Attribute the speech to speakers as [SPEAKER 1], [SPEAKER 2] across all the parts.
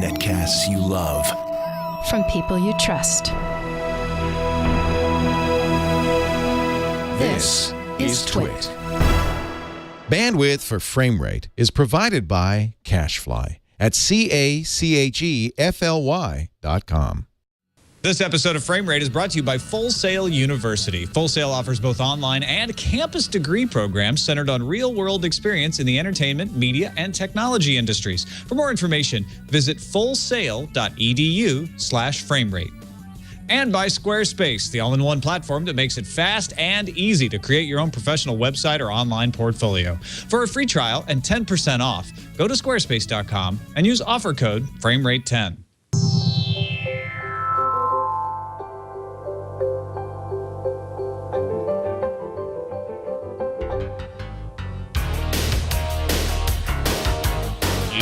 [SPEAKER 1] Netcasts you love.
[SPEAKER 2] From people you trust.
[SPEAKER 1] This is Twit.
[SPEAKER 3] Bandwidth for Framerate is provided by CacheFly at CacheFly.com.
[SPEAKER 4] This episode of Framerate is brought to you by Full Sail University. Full Sail offers both online and campus degree programs centered on real-world experience in the entertainment, media, and technology industries. For more information, visit fullsail.edu/framerate. And by Squarespace, the all-in-one platform that makes it fast and easy to create your own professional website or online portfolio. For a free trial and 10% off, go to squarespace.com and use offer code FRAMERATE10.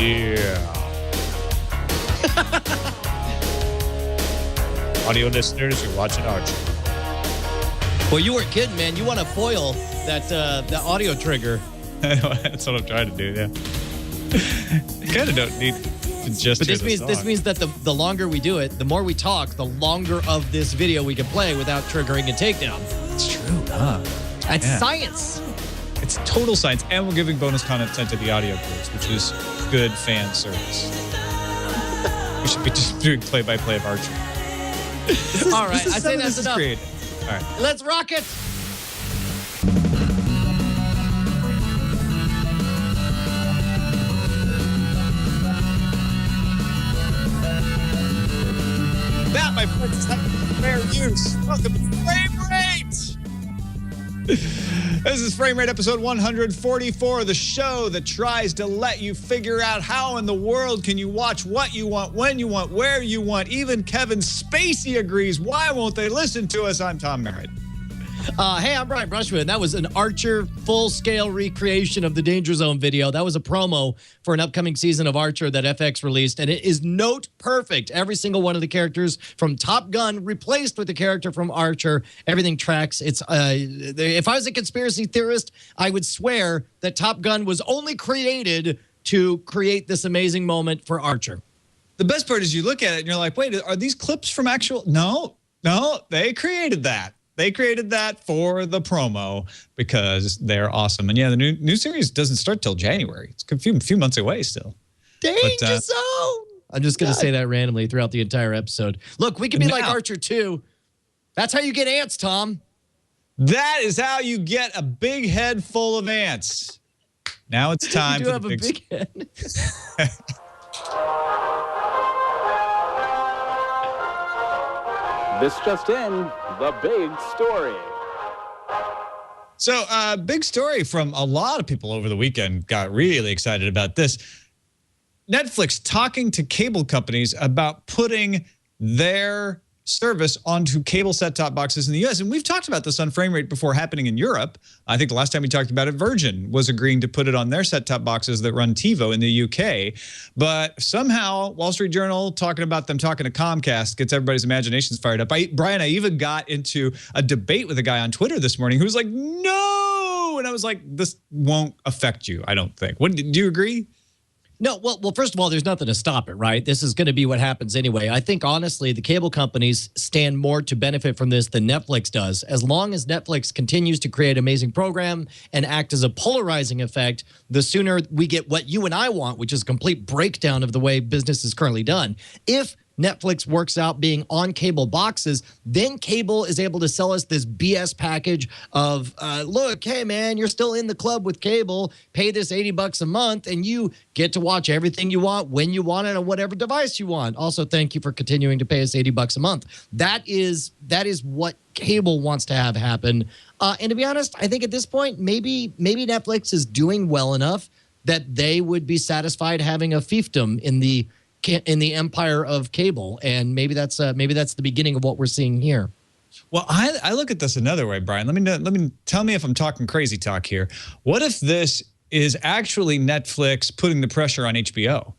[SPEAKER 4] Yeah. Audio listeners, you're watching Archer.
[SPEAKER 5] Well, you weren't kidding, man. You want to foil that audio trigger.
[SPEAKER 4] That's what I'm trying to do, yeah. You kind of don't need to just
[SPEAKER 5] But this means that the longer we do it, the more we talk, the longer of this video we can play without triggering a takedown.
[SPEAKER 4] It's true, huh?
[SPEAKER 5] That's science.
[SPEAKER 4] It's total science, and we're giving bonus content to the audio crews, which is good fan service. We should be just doing play-by-play of Archer.
[SPEAKER 5] All right, I say that's enough.
[SPEAKER 4] Creative. All right.
[SPEAKER 5] Let's rock it.
[SPEAKER 4] That, my friends, is fair use. Welcome to Frame Rate. This is Frame Rate episode 144, the show that tries to let you figure out how in the world can you watch what you want, when you want, where you want. Even Kevin Spacey agrees. Why won't they listen to us? I'm Tom Merritt.
[SPEAKER 5] Hey, I'm Brian Brushwood, and that was an Archer full-scale recreation of the Danger Zone video. That was a promo for an upcoming season of Archer that FX released, and it is note perfect. Every single one of the characters from Top Gun replaced with the character from Archer. Everything tracks. It's if I was a conspiracy theorist, I would swear that Top Gun was only created to create this amazing moment for Archer.
[SPEAKER 4] The best part is you look at it and you're like, wait, are these clips from actual? No, they created that. They created that for the promo because they're awesome. And yeah, the new series doesn't start till January. It's a few months away still.
[SPEAKER 5] Danger Zone! I'm just going to say that randomly throughout the entire episode. Look, we can be like Archer too. That's how you get ants, Tom.
[SPEAKER 4] That is how you get a big head full of ants. Now it's time
[SPEAKER 5] you
[SPEAKER 4] for
[SPEAKER 5] have
[SPEAKER 4] the
[SPEAKER 5] a big head.
[SPEAKER 6] This just in, the big story.
[SPEAKER 4] So, big story from a lot of people over the weekend. Got really excited about this. Netflix talking to cable companies about putting their service onto cable set-top boxes in the U.S. And we've talked about this on Frame Rate before happening in Europe. I think the last time we talked about it, Virgin was agreeing to put it on their set-top boxes that run TiVo in the UK. But somehow, Wall Street Journal talking about them talking to Comcast gets everybody's imaginations fired up. Brian, I even got into a debate with a guy on Twitter this morning who was like, no! And I was like, this won't affect you, I don't think. Do you agree?
[SPEAKER 5] No, well, first of all, there's nothing to stop it, right? This is going to be what happens anyway. I think, honestly, the cable companies stand more to benefit from this than Netflix does. As long as Netflix continues to create amazing program and act as a polarizing effect, the sooner we get what you and I want, which is a complete breakdown of the way business is currently done. If Netflix works out being on cable boxes, then cable is able to sell us this BS package of, look, hey, man, you're still in the club with cable. Pay this $80 a month, and you get to watch everything you want, when you want it, on whatever device you want. Also, thank you for continuing to pay us $80 a month. That is what cable wants to have happen. And to be honest, I think at this point, maybe Netflix is doing well enough that they would be satisfied having a fiefdom in the empire of cable, and maybe that's the beginning of what we're seeing here.
[SPEAKER 4] Well, I look at this another way, Brian. Let me tell me if I'm talking crazy talk here. What if this is actually Netflix putting the pressure on HBO?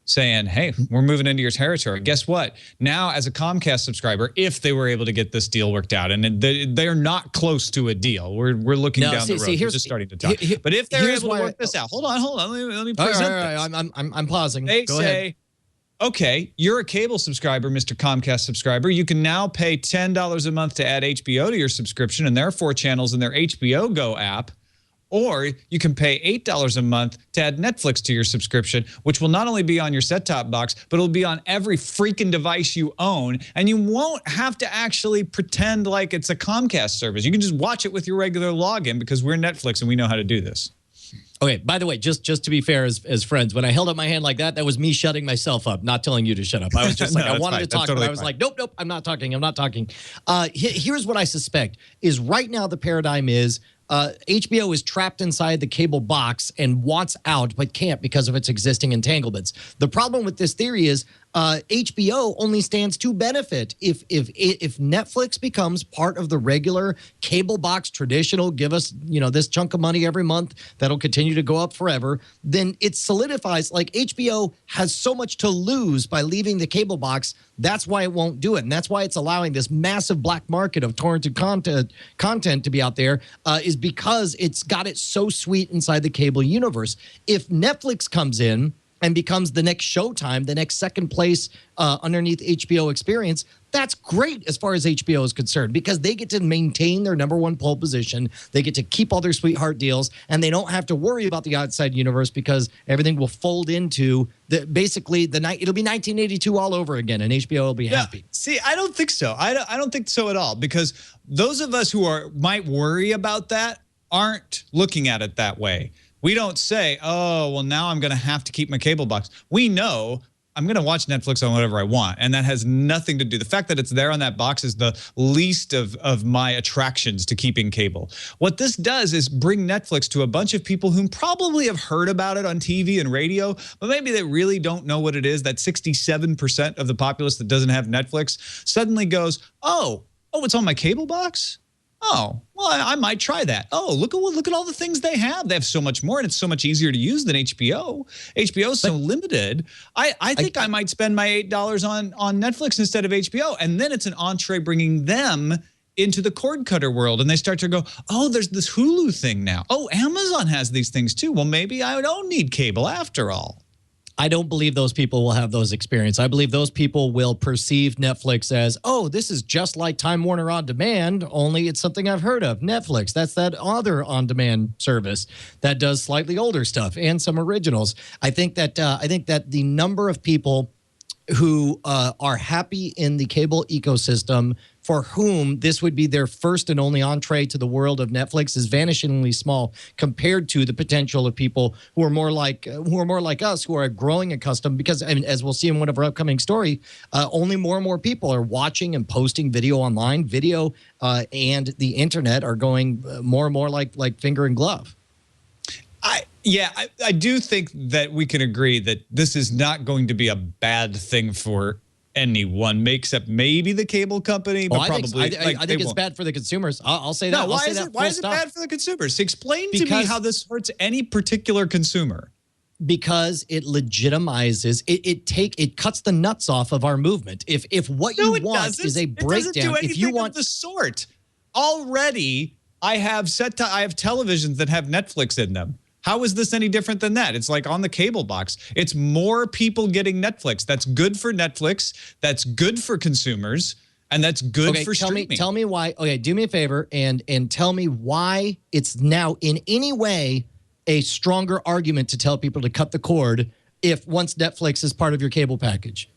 [SPEAKER 4] saying, hey, we're moving into your territory. Guess what? Now, as a Comcast subscriber, if they were able to get this deal worked out, and they're not close to a deal, we're looking down the road. We're just starting to talk. But if they're able to work this out, hold on. Let me present this.
[SPEAKER 5] I'm pausing.
[SPEAKER 4] They
[SPEAKER 5] Go
[SPEAKER 4] say,
[SPEAKER 5] ahead.
[SPEAKER 4] okay, you're a cable subscriber, Mr. Comcast subscriber. You can now pay $10 a month to add HBO to your subscription, and there are 4 channels in their HBO Go app. Or you can pay $8 a month to add Netflix to your subscription, which will not only be on your set-top box, but it'll be on every freaking device you own. And you won't have to actually pretend like it's a Comcast service. You can just watch it with your regular login because we're Netflix and we know how to do this.
[SPEAKER 5] Okay, by the way, just to be fair as friends, when I held up my hand like that was me shutting myself up, not telling you to shut up. I was just like, I wanted to talk, but I was like, nope, I'm not talking. I'm not talking. Here's what I suspect is right now the paradigm is HBO is trapped inside the cable box and wants out, but can't because of its existing entanglements. The problem with this theory is HBO only stands to benefit if Netflix becomes part of the regular cable box traditional, give us this chunk of money every month that'll continue to go up forever, then it solidifies, like HBO has so much to lose by leaving the cable box. That's why it won't do it. And that's why it's allowing this massive black market of torrented content to be out there, is because it's got it so sweet inside the cable universe. If Netflix comes in and becomes the next Showtime, the next second place underneath HBO experience, that's great as far as HBO is concerned because they get to maintain their #1 pole position. They get to keep all their sweetheart deals, and they don't have to worry about the outside universe because everything will fold into basically it'll be 1982 all over again, and HBO will be happy.
[SPEAKER 4] See, I don't think so. I don't think so at all, because those of us who might worry about that aren't looking at it that way. We don't say, oh, well, now I'm going to have to keep my cable box. We know I'm going to watch Netflix on whatever I want, and that has nothing to do. The fact that it's there on that box is the least of my attractions to keeping cable. What this does is bring Netflix to a bunch of people who probably have heard about it on TV and radio, but maybe they really don't know what it is. That 67% of the populace that doesn't have Netflix suddenly goes, oh, it's on my cable box? Oh, well, I might try that. Oh, look at all the things they have. They have so much more, and it's so much easier to use than HBO. HBO is so limited. I think I might spend my $8 on Netflix instead of HBO, and then it's an entree bringing them into the cord cutter world, and they start to go, oh, there's this Hulu thing now. Oh, Amazon has these things too. Well, maybe I don't need cable after all.
[SPEAKER 5] I don't believe those people will have those experiences. I believe those people will perceive Netflix as, oh, this is just like Time Warner On Demand, only it's something I've heard of. Netflix, that's that other on-demand service that does slightly older stuff and some originals. I think that the number of people who are happy in the cable ecosystem for whom this would be their first and only entree to the world of Netflix is vanishingly small compared to the potential of people who are more like us, who are growing accustomed, because as we'll see in one of our upcoming story, only more and more people are watching and posting video online. Video and the internet are going more and more like finger and glove.
[SPEAKER 4] I do think that we can agree that this is not going to be a bad thing for anyone, except maybe the cable company, but probably
[SPEAKER 5] I think it's bad for the consumers. I'll say that.
[SPEAKER 4] No, why is it bad for the consumers? Explain to me how this hurts any particular consumer.
[SPEAKER 5] Because it legitimizes it cuts the nuts off of our movement. If what you want is a breakdown,
[SPEAKER 4] it doesn't do anything of the sort. Already, I have televisions that have Netflix in them. How is this any different than that? It's like on the cable box. It's more people getting Netflix. That's good for Netflix. That's good for consumers. And that's good for streaming.
[SPEAKER 5] Tell me why. Okay, do me a favor and tell me why it's now in any way a stronger argument to tell people to cut the cord if once Netflix is part of your cable package.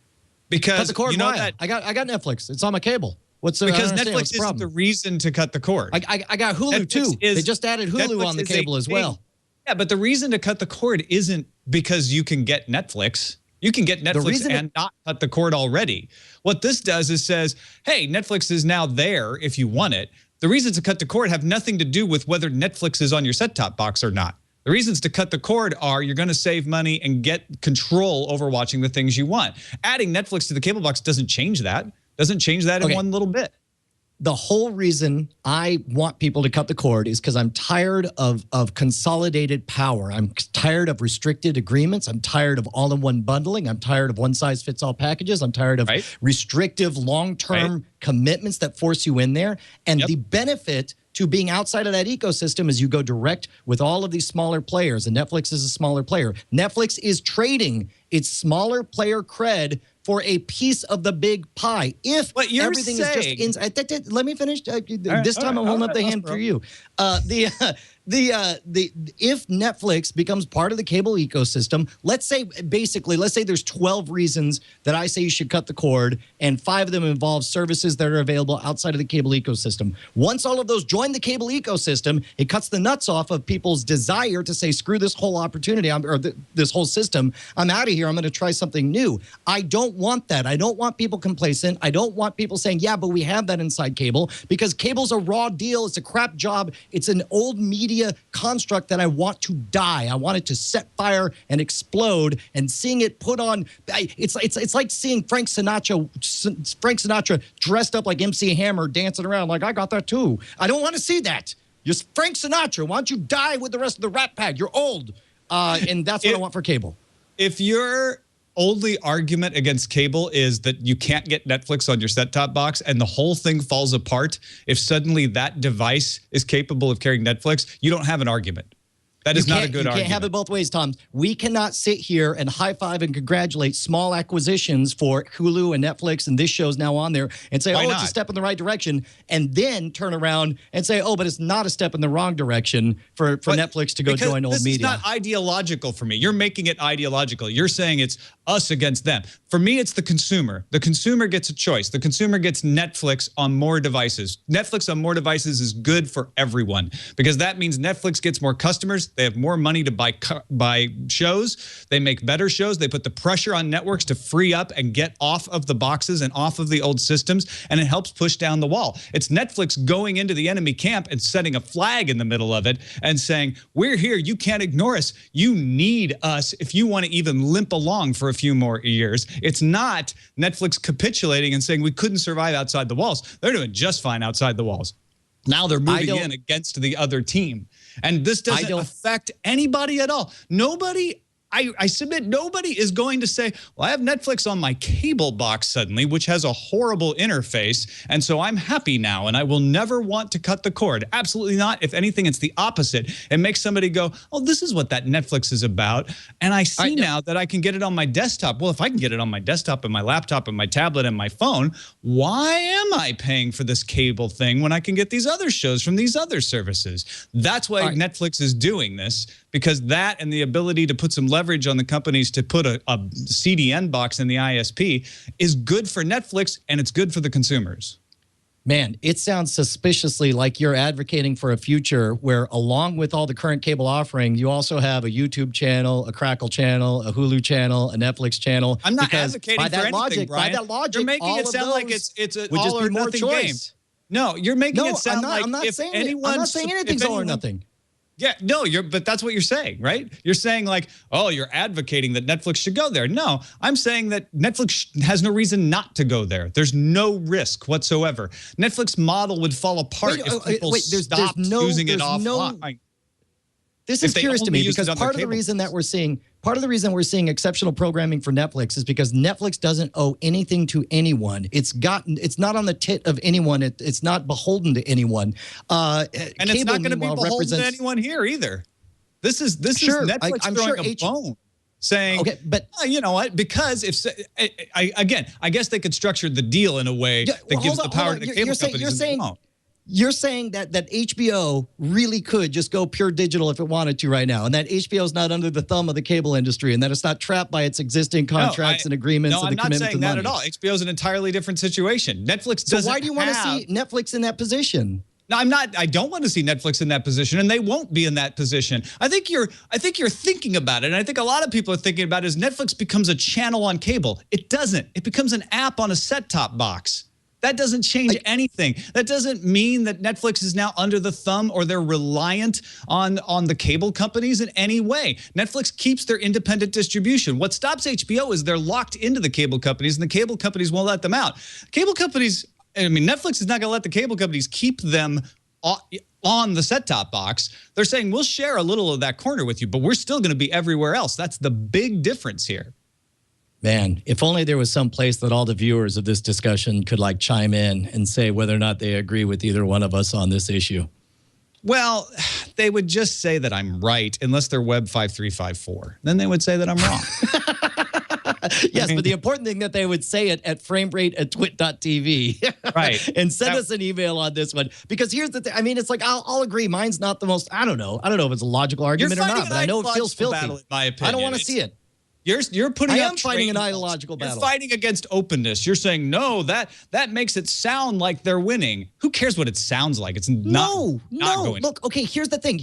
[SPEAKER 4] Because
[SPEAKER 5] cut the cord.
[SPEAKER 4] You know
[SPEAKER 5] why? I got Netflix. It's on my cable.
[SPEAKER 4] Because Netflix isn't the reason to cut the cord.
[SPEAKER 5] I got Hulu too. They just added Hulu on the cable as well.
[SPEAKER 4] Yeah, but the reason to cut the cord isn't because you can get Netflix. You can get Netflix and not cut the cord already. What this does is says, hey, Netflix is now there if you want it. The reasons to cut the cord have nothing to do with whether Netflix is on your set-top box or not. The reasons to cut the cord are you're going to save money and get control over watching the things you want. Adding Netflix to the cable box doesn't change that. Doesn't change that in one little bit.
[SPEAKER 5] the whole reason I want people to cut the cord is because I'm tired of consolidated power. I'm tired of restricted agreements. I'm tired of all-in-one bundling. I'm tired of one-size-fits-all packages. I'm tired of restrictive long-term commitments that force you in there. And the benefit to being outside of that ecosystem is you go direct with all of these smaller players, and Netflix is a smaller player. Netflix is trading its smaller player cred for a piece of the big pie. If everything is just inside, let me finish. This time I'm holding up the hand for you. If Netflix becomes part of the cable ecosystem, let's say there's 12 reasons that I say you should cut the cord, and 5 of them involve services that are available outside of the cable ecosystem. Once all of those join the cable ecosystem, it cuts the nuts off of people's desire to say, screw this whole opportunity, this whole system. I'm out of here. I'm going to try something new. I don't want that. I don't want people complacent. I don't want people saying, yeah, but we have that inside cable, because cable's a raw deal. It's a crap job. It's an old media construct that I want to die. I want it to set fire and explode, and seeing it put on, it's like seeing Frank Sinatra dressed up like MC Hammer dancing around like, I got that too. I don't want to see that. You're Frank Sinatra. Why don't you die with the rest of the Rat Pack? You're old. And that's what I want for cable.
[SPEAKER 4] If your only argument against cable is that you can't get Netflix on your set-top box and the whole thing falls apart if suddenly that device is capable of carrying Netflix, you don't have an argument. That is not a good argument. You can't have
[SPEAKER 5] it both ways, Tom. We cannot sit here and high-five and congratulate small acquisitions for Hulu and Netflix, and this show's now on there, and say, it's a step in the right direction, and then turn around and say, but it's not a step in the wrong direction for Netflix to go join old media.
[SPEAKER 4] This is not ideological for me. You're making it ideological. You're saying it's us against them. For me, it's the consumer. The consumer gets a choice. The consumer gets Netflix on more devices. Netflix on more devices is good for everyone, because that means Netflix gets more customers. They have more money to buy shows. They make better shows. They put the pressure on networks to free up and get off of the boxes and off of the old systems, and it helps push down the wall. It's Netflix going into the enemy camp and setting a flag in the middle of it and saying, we're here. You can't ignore us. You need us if you want to even limp along for a few more years. It's not Netflix capitulating and saying we couldn't survive outside the walls. They're doing just fine outside the walls. Now they're moving in against the other team. And this doesn't affect anybody at all. Nobody, I submit, nobody is going to say, well, I have Netflix on my cable box suddenly, which has a horrible interface, and so I'm happy now, and I will never want to cut the cord. Absolutely not. If anything, it's the opposite. It makes somebody go, oh, this is what that Netflix is about, and I see now that I can get it on my desktop. Well, if I can get it on my desktop and my laptop and my tablet and my phone, why am I paying for this cable thing when I can get these other shows from these other services? That's why Netflix is doing this, because that and the ability to put some leverage on the companies to put a CDN box in the ISP is good for Netflix, and it's good for the consumers.
[SPEAKER 5] Man, it sounds suspiciously like you're advocating for a future where, along with all the current cable offering, you also have a YouTube channel, a Crackle channel, a Hulu channel, a Netflix channel.
[SPEAKER 4] I'm not advocating for anything, Brian.
[SPEAKER 5] By that logic,
[SPEAKER 4] you're making it sound like it's an all or nothing game. No, you're making it sound like I'm not saying anything's
[SPEAKER 5] all or nothing.
[SPEAKER 4] Yeah, no, but that's what you're saying, right? You're saying like, oh, you're advocating that Netflix should go there. No, I'm saying that Netflix has no reason not to go there. There's no risk whatsoever. Netflix model would fall apart if people stopped using it offline.
[SPEAKER 5] This is curious to me, because part of the reason we're seeing exceptional programming for Netflix is because Netflix doesn't owe anything to anyone. It's not on the tit of anyone. It's not beholden to anyone.
[SPEAKER 4] And it's not going to be beholden to anyone here either. This is Netflix throwing a bone, saying,
[SPEAKER 5] but
[SPEAKER 4] you know what? Because if I guess they could structure the deal in a way that gives the power to the cable companies.
[SPEAKER 5] You're saying that HBO really could just go pure digital if it wanted to right now, and that HBO is not under the thumb of the cable industry, and that it's not trapped by its existing contracts and agreements.
[SPEAKER 4] No, I'm not saying that at all. HBO is an entirely different situation. Netflix doesn't.
[SPEAKER 5] So why do you want to see Netflix in that position?
[SPEAKER 4] No, I'm not. I don't want to see Netflix in that position, and they won't be in that position. I think you're thinking about it, and I think a lot of people are thinking about it as Netflix becomes a channel on cable. It doesn't. It becomes an app on a set-top box. That doesn't change anything. That doesn't mean that Netflix is now under the thumb or they're reliant on the cable companies in any way. Netflix keeps their independent distribution. What stops HBO is they're locked into the cable companies, and the cable companies won't let them out. Cable companies I mean, Netflix is not going to let the cable companies keep them on the set-top box. They're saying, we'll share a little of that corner with you, but we're still going to be everywhere else. That's the big difference here.
[SPEAKER 5] Man, if only there was some place that all the viewers of this discussion could like chime in and say whether or not they agree with either one of us on this issue.
[SPEAKER 4] Well, they would just say that I'm right unless they're Web 5354. Then they would say that I'm wrong.
[SPEAKER 5] Yes, but the important thing that they would say it at framerate@twit.tv.
[SPEAKER 4] Right.
[SPEAKER 5] And send us an email on this one. Because here's the thing. I mean, it's like, I'll agree. Mine's not the most, I don't know if it's a logical argument or not, but I know it feels filthy.
[SPEAKER 4] Battle, in my opinion.
[SPEAKER 5] I don't want to see it.
[SPEAKER 4] You're putting.
[SPEAKER 5] I am fighting an ideological battle.
[SPEAKER 4] You're fighting against openness. You're saying no. That makes it sound like they're winning. Who cares what it sounds like? It's not.
[SPEAKER 5] No.
[SPEAKER 4] Going.
[SPEAKER 5] Look, okay. Here's the thing.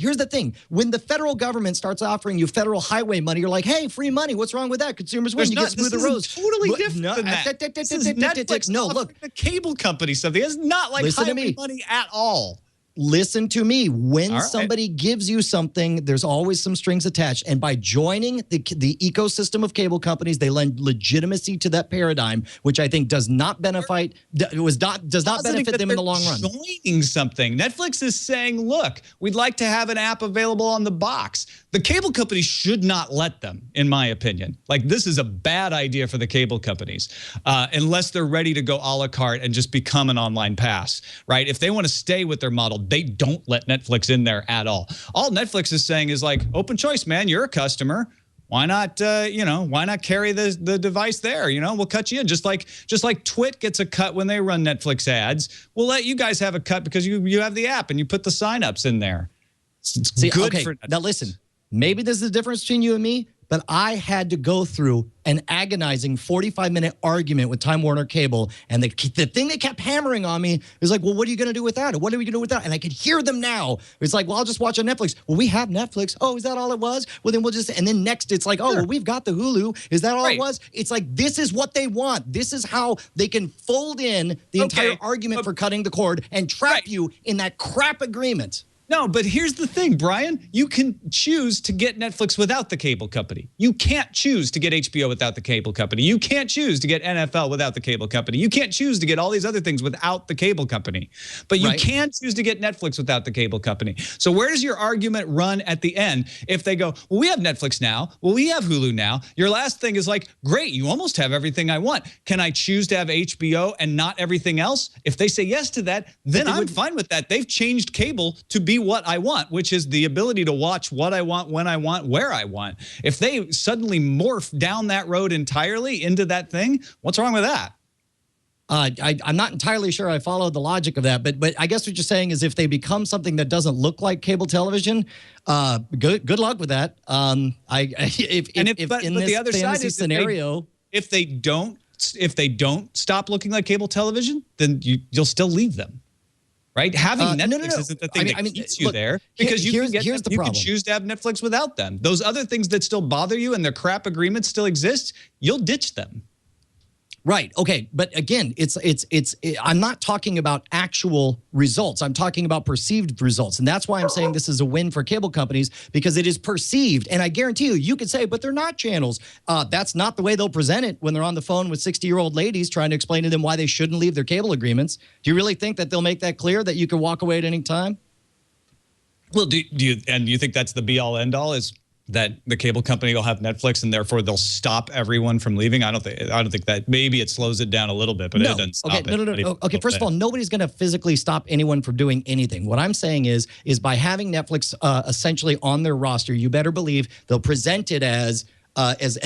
[SPEAKER 5] When the federal government starts offering you federal highway money, you're like, hey, free money. What's wrong with that? Consumers win. You get smoother roads.
[SPEAKER 4] Totally different than that. This is Netflix.
[SPEAKER 5] No, look,
[SPEAKER 4] the cable company stuff. It's not like highway money at all.
[SPEAKER 5] Listen to me. When
[SPEAKER 4] right.
[SPEAKER 5] somebody gives you something, there's always some strings attached. And by joining the ecosystem of cable companies, they lend legitimacy to that paradigm, which I think does not benefit them in the long run.
[SPEAKER 4] Joining something. Netflix is saying, look, we'd like to have an app available on the box. The cable companies should not let them, in my opinion. Like, this is a bad idea for the cable companies, unless they're ready to go a la carte and just become an online pass, right? If they want to stay with their model, they don't let Netflix in there at all. All Netflix is saying is like, open choice, man. You're a customer. Why not, why not carry the device there? We'll cut you in. Just like Twit gets a cut when they run Netflix ads. We'll let you guys have a cut because you have the app and you put the signups in there.
[SPEAKER 5] See,
[SPEAKER 4] good
[SPEAKER 5] okay,
[SPEAKER 4] for Netflix.
[SPEAKER 5] Now listen, maybe there's a difference between you and me, but I had to go through an agonizing 45-minute argument with Time Warner Cable, and the thing they kept hammering on me is like, well, what are you going to do with that? Or what are we going to do with that? And I could hear them now. It's like, well, I'll just watch on Netflix. Well, we have Netflix. Oh, is that all it was? Well, then we'll just, and then next it's like, oh, well, we've got the Hulu. Is that all it was? It's like, this is what they want. This is how they can fold in the entire argument for cutting the cord and trap you in that crap agreement.
[SPEAKER 4] No, but here's the thing, Brian. You can choose to get Netflix without the cable company. You can't choose to get HBO without the cable company. You can't choose to get NFL without the cable company. You can't choose to get all these other things without the cable company. But you can choose to get Netflix without the cable company. So where does your argument run at the end if they go, well, we have Netflix now. Well, we have Hulu now. Your last thing is like, great, you almost have everything I want. Can I choose to have HBO and not everything else? If they say yes to that, then I'm fine with that. They've changed cable to be what I want, which is the ability to watch what I want, when I want, where I want. If they suddenly morph down that road entirely into that thing, what's wrong with that?
[SPEAKER 5] I'm not entirely sure I followed the logic of that, but I guess what you're saying is if they become something that doesn't look like cable television, good luck with that. But the other side is scenario,
[SPEAKER 4] if they don't stop looking like cable television, then you'll still leave them. Right? Having Netflix isn't the thing that keeps you there, because you can choose to have Netflix without them. Those other things that still bother you and their crap agreements still exist, you'll ditch them.
[SPEAKER 5] Right. Okay. But again, I'm not talking about actual results. I'm talking about perceived results. And that's why I'm saying this is a win for cable companies, because it is perceived. And I guarantee you could say, but they're not channels. That's not the way they'll present it when they're on the phone with 60-year-old ladies trying to explain to them why they shouldn't leave their cable agreements. Do you really think that they'll make that clear, that you can walk away at any time?
[SPEAKER 4] Well, do you think that's the be-all, end-all, is that the cable company will have Netflix and therefore they'll stop everyone from leaving? I don't think that. Maybe it slows it down a little bit, but it doesn't stop it.
[SPEAKER 5] No. Okay, first of all, nobody's going to physically stop anyone from doing anything. What I'm saying is by having Netflix essentially on their roster, you better believe they'll present it as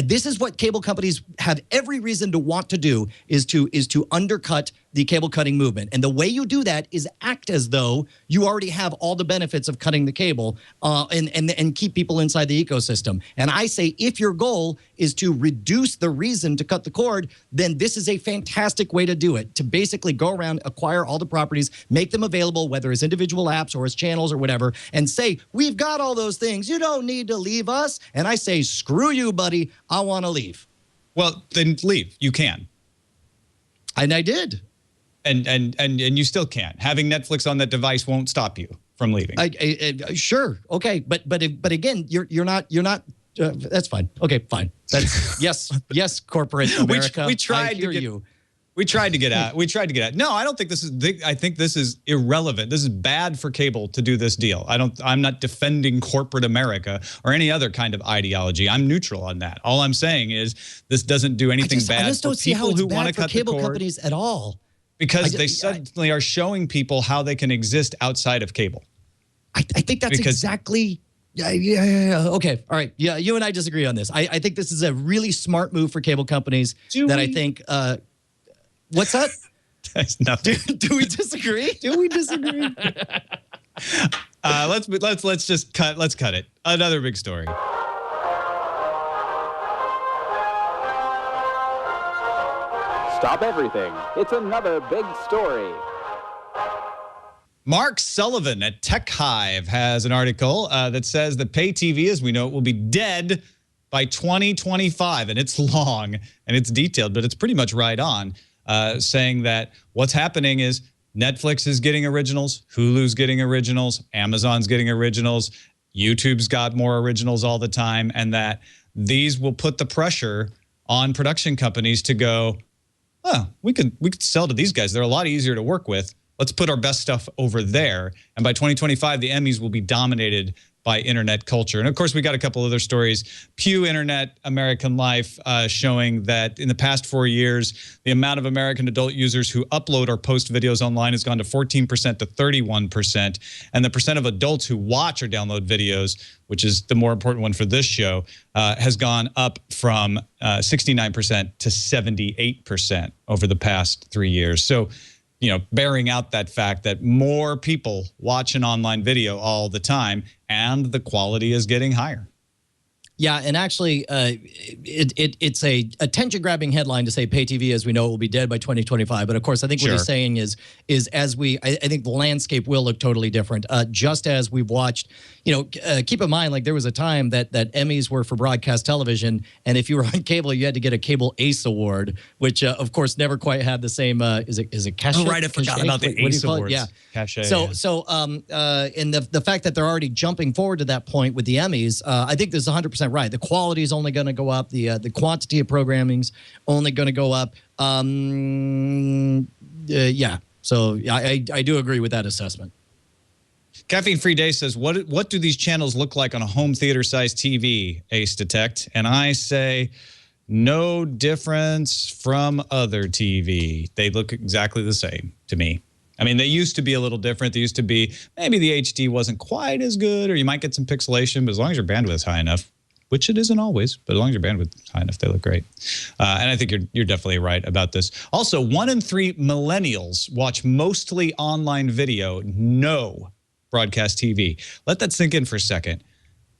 [SPEAKER 5] this is what cable companies have every reason to want to do, is to undercut the cable cutting movement. And the way you do that is act as though you already have all the benefits of cutting the cable and keep people inside the ecosystem. And I say, if your goal is to reduce the reason to cut the cord, then this is a fantastic way to do it, to basically go around, acquire all the properties, make them available, whether as individual apps or as channels or whatever, and say, we've got all those things. You don't need to leave us. And I say, screw you, buddy. I want to leave.
[SPEAKER 4] Well, then leave. You can.
[SPEAKER 5] And I did.
[SPEAKER 4] And you still can. Having Netflix on that device won't stop you from leaving.
[SPEAKER 5] Sure. Okay. But again, you're not. That's fine. Okay, fine. That's yes, corporate America.
[SPEAKER 4] We tried
[SPEAKER 5] I hear you.
[SPEAKER 4] We tried to get out. No, I don't think this is. I think this is irrelevant. This is bad for cable to do this deal. I'm not defending corporate America or any other kind of ideology. I'm neutral on that. All I'm saying is this doesn't do anything bad
[SPEAKER 5] I just don't
[SPEAKER 4] for
[SPEAKER 5] see how
[SPEAKER 4] people
[SPEAKER 5] it's
[SPEAKER 4] who want to
[SPEAKER 5] bad for
[SPEAKER 4] cut the
[SPEAKER 5] cable
[SPEAKER 4] cord.
[SPEAKER 5] companies at all.
[SPEAKER 4] Because they suddenly are showing people how they can exist outside of cable.
[SPEAKER 5] I think that's exactly. Yeah. Okay. All right. Yeah. You and I disagree on this. I think this is a really smart move for cable companies I think. What's that?
[SPEAKER 4] That's nothing.
[SPEAKER 5] Do we disagree? Do we disagree?
[SPEAKER 4] Let's just cut. Let's cut it. Another big story.
[SPEAKER 6] Stop everything. It's another big story.
[SPEAKER 4] Mark Sullivan at Tech Hive has an article that says that pay TV, as we know it, will be dead by 2025. And it's long and it's detailed, but it's pretty much right on, saying that what's happening is Netflix is getting originals, Hulu's getting originals, Amazon's getting originals, YouTube's got more originals all the time, and that these will put the pressure on production companies to go, oh, we could sell to these guys. They're a lot easier to work with. Let's put our best stuff over there. And by 2025, the Emmys will be dominated by internet culture. And of course, we got a couple other stories. Pew Internet American Life showing that in the past 4 years, the amount of American adult users who upload or post videos online has gone to 14% to 31%. And the percent of adults who watch or download videos, which is the more important one for this show, has gone up from 69% to 78% over the past 3 years. So, bearing out that fact that more people watch an online video all the time and the quality is getting higher.
[SPEAKER 5] Yeah, and actually, it's a attention-grabbing headline to say pay TV, as we know, it will be dead by 2025. But of course, I think what he's saying is as I think the landscape will look totally different. Just as we've watched, keep in mind, like there was a time that Emmys were for broadcast television, and if you were on cable, you had to get a Cable Ace Award, which of course never quite had the same. Is it cachet?
[SPEAKER 4] Oh, right, I forgot about the Ace Awards.
[SPEAKER 5] Yeah,
[SPEAKER 4] cachet.
[SPEAKER 5] And the fact that they're already jumping forward to that point with the Emmys, I think this is 100% right. The quality is only going to go up. The quantity of programming's only going to go up. Yeah. So I do agree with that assessment.
[SPEAKER 4] Caffeine Free Day says, what do these channels look like on a home theater-sized TV, Ace Detect? And I say, no difference from other TV. They look exactly the same to me. I mean, they used to be a little different. They used to be, maybe the HD wasn't quite as good, or you might get some pixelation, but as long as your bandwidth is high enough, which it isn't always, but as long as your bandwidth is high enough, they look great. And I think you're definitely right about this. Also, 1 in 3 millennials watch mostly online video, no broadcast TV. Let that sink in for a second.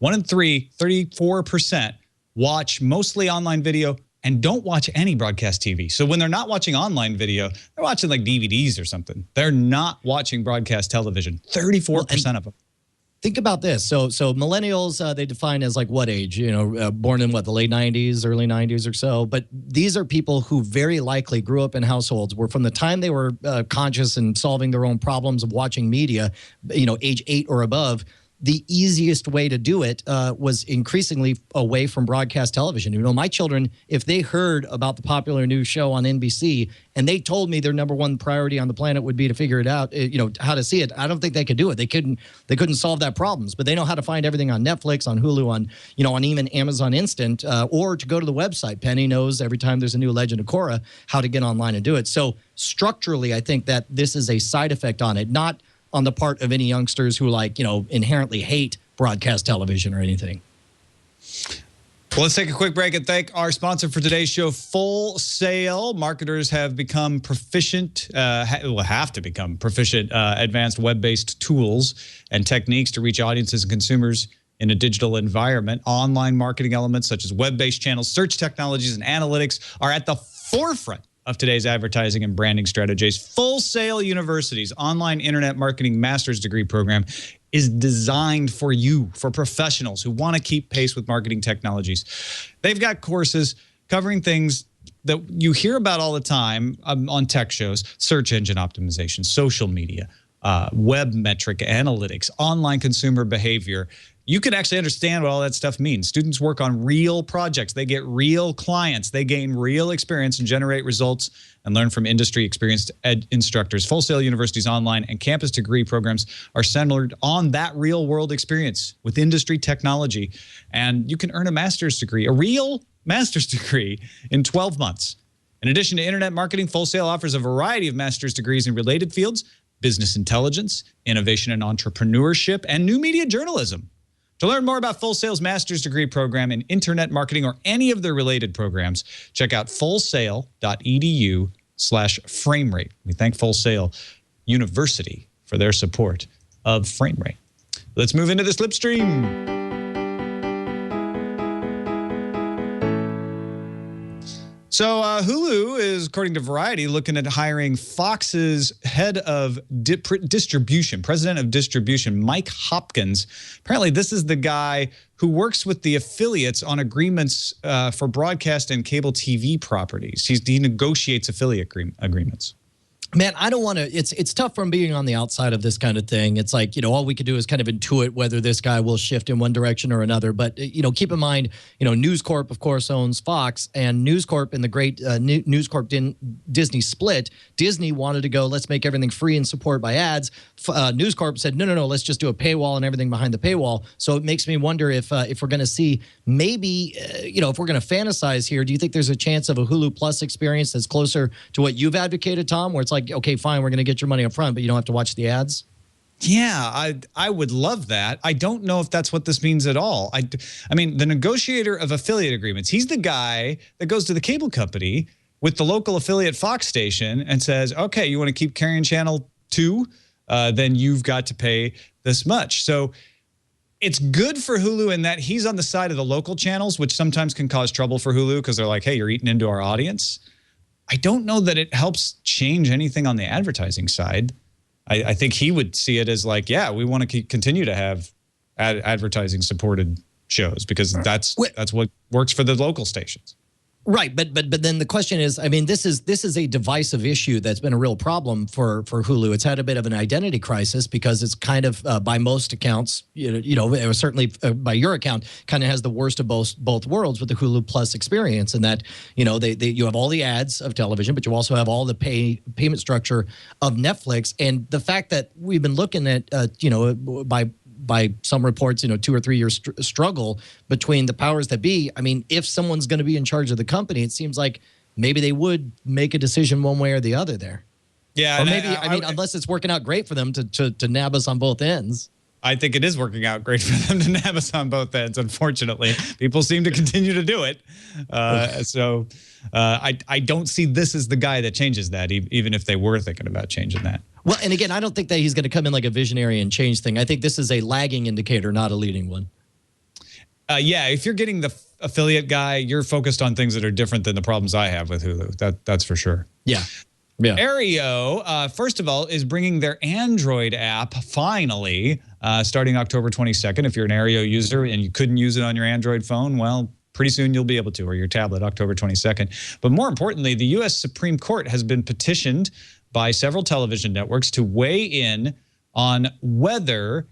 [SPEAKER 4] 1 in 3, 34%, watch mostly online video and don't watch any broadcast TV. So when they're not watching online video, they're watching like DVDs or something. They're not watching broadcast television. 34% of them.
[SPEAKER 5] Think about this. So millennials, they define as like what age? Born in what, the late 90s, early 90s or so. But these are people who very likely grew up in households where from the time they were conscious and solving their own problems of watching media, age 8 or above, the easiest way to do it was increasingly away from broadcast television. My children, if they heard about the popular new show on NBC and they told me their number one priority on the planet would be to figure it out, how to see it, I don't think they could do it. They couldn't solve that problems, but they know how to find everything on Netflix, on Hulu, on even Amazon Instant, or to go to the website. Penny knows every time there's a new Legend of Korra how to get online and do it. So structurally, I think that this is a side effect on it, not on the part of any youngsters who inherently hate broadcast television or anything.
[SPEAKER 4] Well, let's take a quick break and thank our sponsor for today's show, Full Sail. Marketers have become proficient, have to become proficient, advanced web-based tools and techniques to reach audiences and consumers in a digital environment. Online marketing elements such as web-based channels, search technologies, and analytics are at the forefront of today's advertising and branding strategies. Full Sail University's online internet marketing master's degree program is designed for you, for professionals who want to keep pace with marketing technologies. They've got courses covering things that you hear about all the time on tech shows: search engine optimization, social media, web metric analytics, online consumer behavior. you can actually understand what all that stuff means. Students work on real projects. They get real clients. They gain real experience and generate results and learn from industry experienced instructors. Full Sail University's online and campus degree programs are centered on that real world experience with industry technology. And you can earn a master's degree, a real master's degree, in 12 months. In addition to internet marketing, Full Sail offers a variety of master's degrees in related fields: business intelligence, innovation and entrepreneurship, and new media journalism. To learn more about Full Sail's master's degree program in internet marketing or any of their related programs, check out fullsail.edu/framerate. We thank Full Sail University for their support of Framerate. Let's move into the slipstream. So Hulu is, according to Variety, looking at hiring Fox's head of distribution, president of distribution, Mike Hopkins. Apparently, this is the guy who works with the affiliates on agreements for broadcast and cable TV properties. He negotiates affiliate agreements.
[SPEAKER 5] Man, I don't want to. It's tough from being on the outside of this kind of thing. It's like, all we could do is kind of intuit whether this guy will shift in one direction or another. But, keep in mind, News Corp, of course, owns Fox, and News Corp in the great News Corp Disney split. Disney wanted to go, let's make everything free and support by ads. News Corp said, no, let's just do a paywall and everything behind the paywall. So it makes me wonder if we're going to see maybe, if we're going to fantasize here, do you think there's a chance of a Hulu Plus experience that's closer to what you've advocated, Tom, where it's like, okay, fine, we're going to get your money up front, but you don't have to watch the ads?
[SPEAKER 4] Yeah, I would love that. I don't know if that's what this means at all. I mean, the negotiator of affiliate agreements, he's the guy that goes to the cable company with the local affiliate Fox station and says, okay, you want to keep carrying channel 2? Then you've got to pay this much. So it's good for Hulu in that he's on the side of the local channels, which sometimes can cause trouble for Hulu because they're like, hey, you're eating into our audience. I don't know that it helps change anything on the advertising side. I think he would see it as like, yeah, we want to continue to have advertising supported shows because that's what works for the local stations.
[SPEAKER 5] Right, but then the question is, I mean, this is a divisive issue that's been a real problem for Hulu. It's had a bit of an identity crisis because it's kind of, by most accounts, it was certainly by your account, kind of has the worst of both worlds with the Hulu Plus experience, and that you have all the ads of television, but you also have all the payment structure of Netflix, and the fact that we've been looking at by some reports, 2 or 3 year struggle between the powers that be. I mean, if someone's going to be in charge of the company, it seems like maybe they would make a decision one way or the other there.
[SPEAKER 4] Yeah.
[SPEAKER 5] Or maybe, unless it's working out great for them to nab us on both ends.
[SPEAKER 4] I think it is working out great for them to nab us on both ends, unfortunately. People seem to continue to do it. So I don't see this as the guy that changes that, even if they were thinking about changing that.
[SPEAKER 5] Well, and again, I don't think that he's going to come in like a visionary and change thing. I think this is a lagging indicator, not a leading one.
[SPEAKER 4] Yeah, if you're getting the affiliate guy, you're focused on things that are different than the problems I have with Hulu. That's for sure.
[SPEAKER 5] Yeah. Yeah.
[SPEAKER 4] Aereo, first of all, is bringing their Android app finally starting October 22nd. If you're an Aereo user and you couldn't use it on your Android phone, well, pretty soon you'll be able to, or your tablet, October 22nd. But more importantly, the U.S. Supreme Court has been petitioned by several television networks to weigh in on whether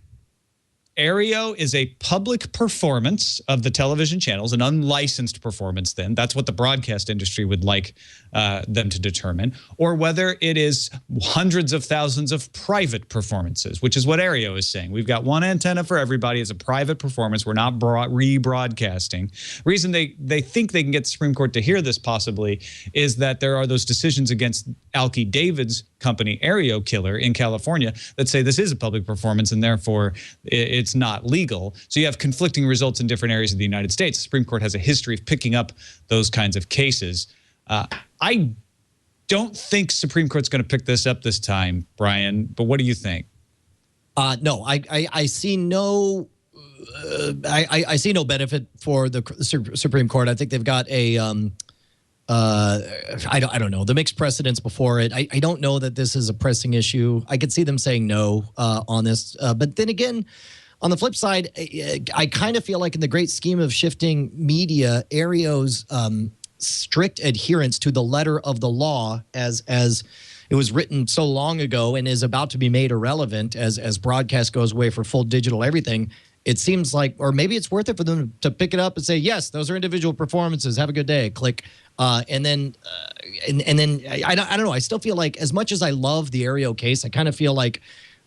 [SPEAKER 4] Aereo is a public performance of the television channels, an unlicensed performance then. That's what the broadcast industry would like them to determine. Or whether it is hundreds of thousands of private performances, which is what Aereo is saying. We've got one antenna for everybody. It's a private performance. We're not rebroadcasting. Reason they think they can get the Supreme Court to hear this possibly is that there are those decisions against Alki David's company, Aereo Killer, in California that say this is a public performance and therefore it's not legal. So you have conflicting results in different areas of the United States. The Supreme Court has a history of picking up those kinds of cases. I don't think Supreme Court's going to pick this up this time, Brian, but what do you think?
[SPEAKER 5] No, I see no I see no benefit for the Supreme Court. I think they've got a I don't know, the mixed precedents before it. I don't know that this is a pressing issue. I could see them saying no on this. But then again, on the flip side, I kind of feel like in the great scheme of shifting media, Aereo's strict adherence to the letter of the law as it was written so long ago and is about to be made irrelevant as broadcast goes away for full digital everything, it seems like, or maybe it's worth it for them to pick it up and say, yes, those are individual performances. Have a good day. Click. And then I don't know. I still feel like, as much as I love the Aereo case, I kind of feel like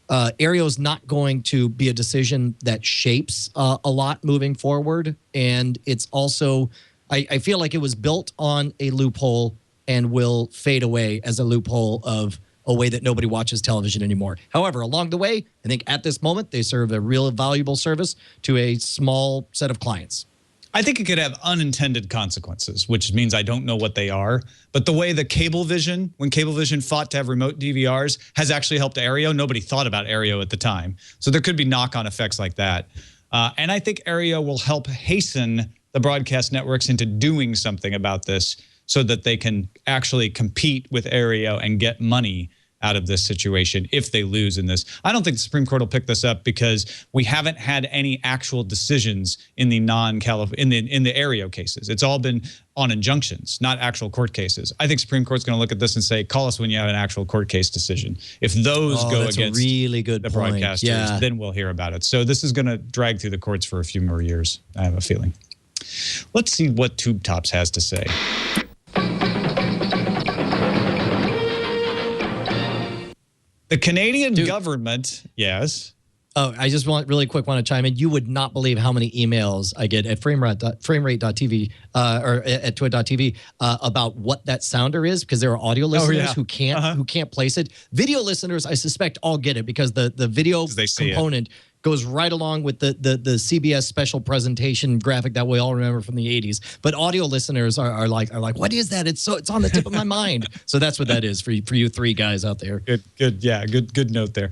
[SPEAKER 5] Aereo is not going to be a decision that shapes a lot moving forward. And it's also, I feel like it was built on a loophole and will fade away as a loophole of a way that nobody watches television anymore. However, along the way, I think at this moment, they serve a real valuable service to a small set of clients.
[SPEAKER 4] I think it could have unintended consequences, which means I don't know what they are. But the way the Cablevision, when Cablevision fought to have remote DVRs, has actually helped Aereo. Nobody thought about Aereo at the time. So there could be knock-on effects like that. And I think Aereo will help hasten the broadcast networks into doing something about this so that they can actually compete with Aereo and get money out of this situation if they lose in this. I don't think the Supreme Court will pick this up because we haven't had any actual decisions in the in the Aereo cases. It's all been on injunctions, not actual court cases. I think Supreme Court's going to look at this and say, call us when you have an actual court case decision. If those go
[SPEAKER 5] that's
[SPEAKER 4] against
[SPEAKER 5] a really good
[SPEAKER 4] the
[SPEAKER 5] point.
[SPEAKER 4] broadcasters, then we'll hear about it. So this is going to drag through the courts for a few more years, I have a feeling. Let's see what Tube Tops has to say. The Canadian government, yes.
[SPEAKER 5] Oh, I just want to chime in. You would not believe how many emails I get at framerate.tv or at twit.tv about what that sounder is, because there are audio listeners who can't place it. Video listeners, I suspect, all get it because the video component goes right along with the CBS special presentation graphic that we all remember from the 80s. But audio listeners are like, what is that? It's on the tip of my mind. So that's what that is for you three guys out there.
[SPEAKER 4] Good note there.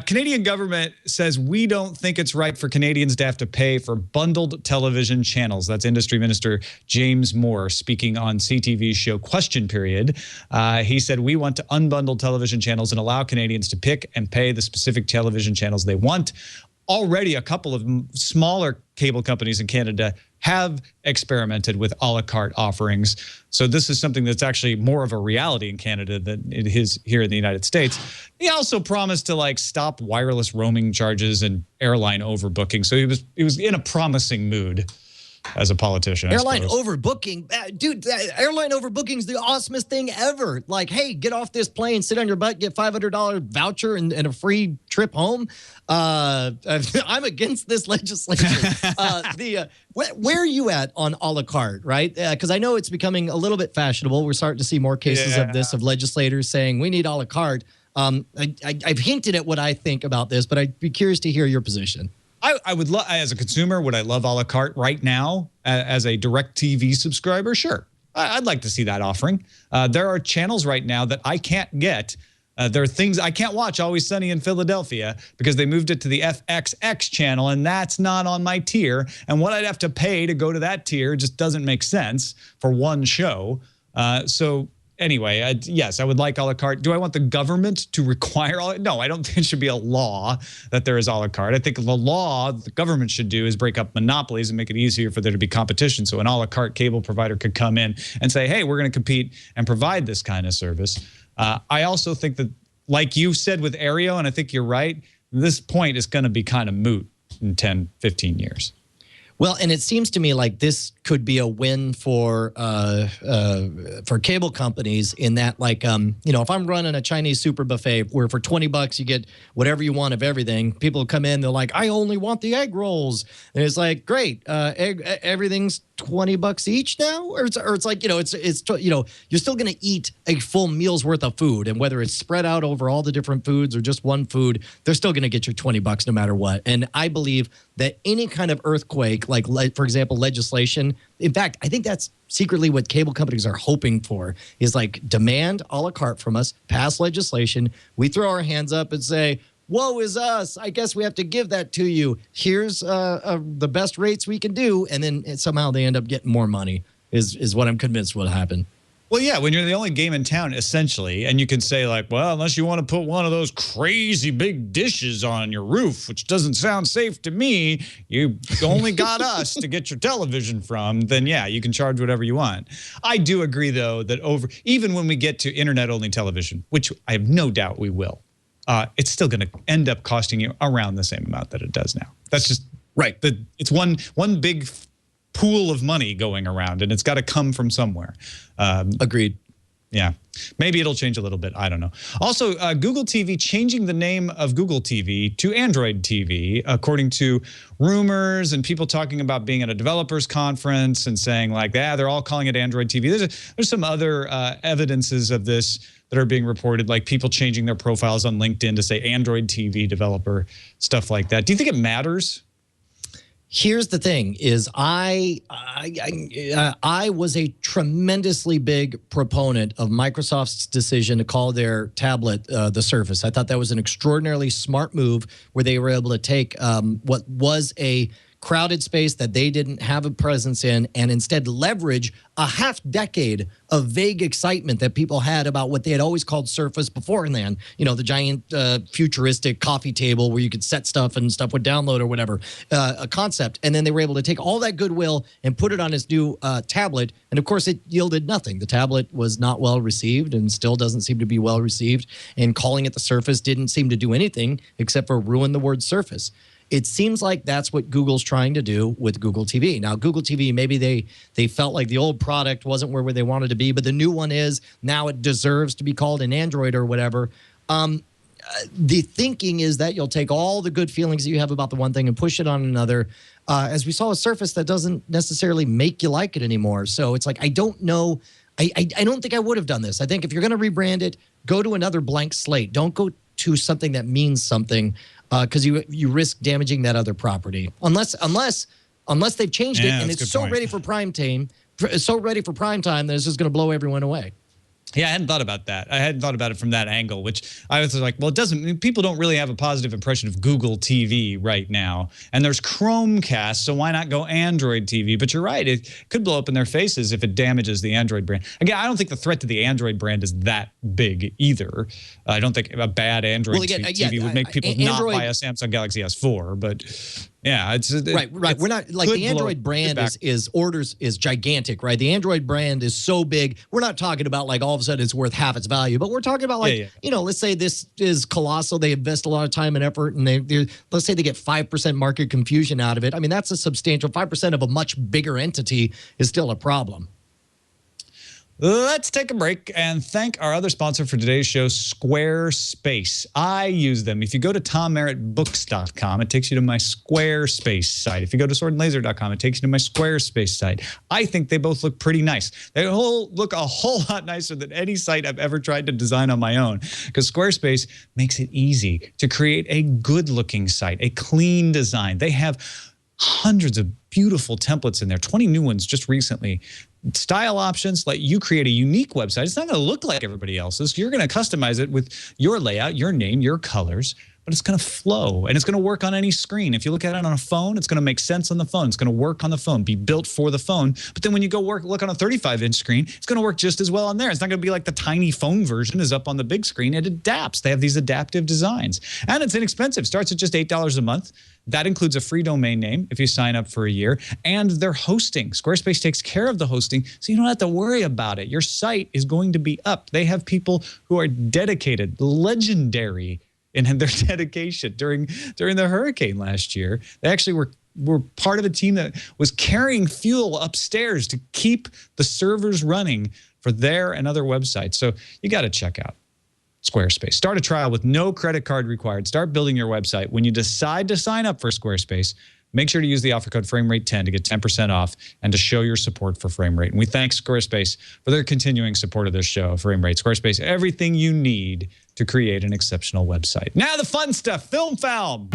[SPEAKER 4] Canadian government says we don't think it's right for Canadians to have to pay for bundled television channels. That's Industry Minister James Moore speaking on CTV's show Question Period. He said, we want to unbundle television channels and allow Canadians to pick and pay the specific television channels they want. Already a couple of smaller cable companies in Canada have experimented with a la carte offerings. So this is something that's actually more of a reality in Canada than it is here in the United States. He also promised to stop wireless roaming charges and airline overbooking. So he was in a promising mood as a politician.
[SPEAKER 5] Airline overbooking, dude. Airline overbooking is the awesomest thing ever. Like, hey, get off this plane, sit on your butt, get $500 voucher and a free trip home. I'm against this legislation. Where are you at on a la carte, right? Because I know it's becoming a little bit fashionable. We're starting to see more cases of this, of legislators saying we need a la carte. I've hinted at what I think about this, but I'd be curious to hear your position.
[SPEAKER 4] I would love, as a consumer, would I love a la carte right now as a DirecTV subscriber? Sure. I'd like to see that offering. There are channels right now that I can't get. There are things I can't watch Always Sunny in Philadelphia because they moved it to the FXX channel, and that's not on my tier. And what I'd have to pay to go to that tier just doesn't make sense for one show. So anyway, yes, I would like a la carte. Do I want the government to require No, I don't think it should be a law that there is a la carte. I think the law the government should do is break up monopolies and make it easier for there to be competition. So an a la carte cable provider could come in and say, hey, we're going to compete and provide this kind of service. I also think that, like you said with Aereo, and I think you're right, this point is going to be kind of moot in 10, 15 years.
[SPEAKER 5] Well, and it seems to me like this could be a win for cable companies in that, if I'm running a Chinese super buffet where for $20 you get whatever you want of everything, people come in, they're like, I only want the egg rolls. And it's like, great, everything's $20 each now? Or it's like, you're still going to eat a full meal's worth of food. And whether it's spread out over all the different foods or just one food, they're still going to get your $20 no matter what. And I believe that any kind of earthquake, like for example, legislation, in fact, I think that's secretly what cable companies are hoping for, is demand a la carte from us, pass legislation. We throw our hands up and say, woe is us. I guess we have to give that to you. Here's the best rates we can do. And then somehow they end up getting more money is what I'm convinced will happen.
[SPEAKER 4] Well, yeah, when you're the only game in town, essentially, and you can say well, unless you want to put one of those crazy big dishes on your roof, which doesn't sound safe to me, you only got us to get your television from, then yeah, you can charge whatever you want. I do agree, though, that even when we get to internet-only television, which I have no doubt we will, it's still going to end up costing you around the same amount that it does now. That's just
[SPEAKER 5] Right.
[SPEAKER 4] It's one big pool of money going around, and it's got to come from somewhere.
[SPEAKER 5] Agreed.
[SPEAKER 4] Yeah, maybe it'll change a little bit. I don't know. Also, Google TV changing the name of Google TV to Android TV, according to rumors and people talking about being at a developers conference and saying like, yeah, they're all calling it Android TV. There's some other evidences of this that are being reported, like people changing their profiles on LinkedIn to say Android TV developer, stuff like that. Do you think it matters?
[SPEAKER 5] Here's the thing: is I was a tremendously big proponent of Microsoft's decision to call their tablet the Surface. I thought that was an extraordinarily smart move, where they were able to take what was a crowded space that they didn't have a presence in, and instead leverage a half decade of vague excitement that people had about what they had always called Surface beforehand. You know, the giant futuristic coffee table where you could set stuff and stuff would download or whatever, a concept. And then they were able to take all that goodwill and put it on this new tablet. And of course, it yielded nothing. The tablet was not well received and still doesn't seem to be well received. And calling it the Surface didn't seem to do anything except for ruin the word Surface. It seems like that's what Google's trying to do with Google TV. Now, Google TV, maybe they felt like the old product wasn't where they wanted to be, but the new one is. Now it deserves to be called an Android or whatever. The thinking is that you'll take all the good feelings that you have about the one thing and push it on another. As we saw a Surface that doesn't necessarily make you like it anymore. So it's like, I don't know. I don't think I would have done this. I think if you're going to rebrand it, go to another blank slate. Don't go to something that means something, because you risk damaging that other property. Unless they've changed it and it's so ready for prime time, that it's just going to blow everyone away.
[SPEAKER 4] Yeah, I hadn't thought about that. I hadn't thought about it from that angle, which I was like, well, it doesn't, people don't really have a positive impression of Google TV right now. And there's Chromecast, so why not go Android TV? But you're right, it could blow up in their faces if it damages the Android brand. Again, I don't think the threat to the Android brand is that big either. I don't think a bad Android TV would make people not buy a Samsung Galaxy S4, but yeah, it's
[SPEAKER 5] right. We're not like the Android brand is gigantic, right? The Android brand is so big. We're not talking about like all of a sudden it's worth half its value, but we're talking about like, you know, let's say this is colossal. They invest a lot of time and effort, and let's say they get 5% market confusion out of it. I mean, that's a substantial 5% of a much bigger entity is still a problem.
[SPEAKER 4] Let's take a break and thank our other sponsor for today's show, Squarespace. I use them. If you go to TomMerrittBooks.com, it takes you to my Squarespace site. If you go to SwordandLaser.com, it takes you to my Squarespace site. I think they both look pretty nice. They look a whole lot nicer than any site I've ever tried to design on my own, because Squarespace makes it easy to create a good-looking site, a clean design. They have hundreds of beautiful templates in there, 20 new ones just recently. Style options let you create a unique website. It's not going to look like everybody else's. You're going to customize it with your layout, your name, your colors, but it's going to flow and it's going to work on any screen. If you look at it on a phone, it's going to make sense on the phone. It's going to work on the phone, be built for the phone. But then when you go look on a 35-inch screen, it's going to work just as well on there. It's not going to be like the tiny phone version is up on the big screen. It adapts. They have these adaptive designs. And it's inexpensive. Starts at just $8 a month. That includes a free domain name if you sign up for a year, and their hosting. Squarespace takes care of the hosting, so you don't have to worry about it. Your site is going to be up. They have people who are dedicated, legendary in their dedication during the hurricane last year. They actually were part of a team that was carrying fuel upstairs to keep the servers running for their and other websites. So you got to check out Squarespace. Start a trial with no credit card required. Start building your website. When you decide to sign up for Squarespace, make sure to use the offer code FrameRate10 to get 10% off and to show your support for FrameRate. And we thank Squarespace for their continuing support of this show, FrameRate. Squarespace, everything you need to create an exceptional website. Now the fun stuff, Film Foul.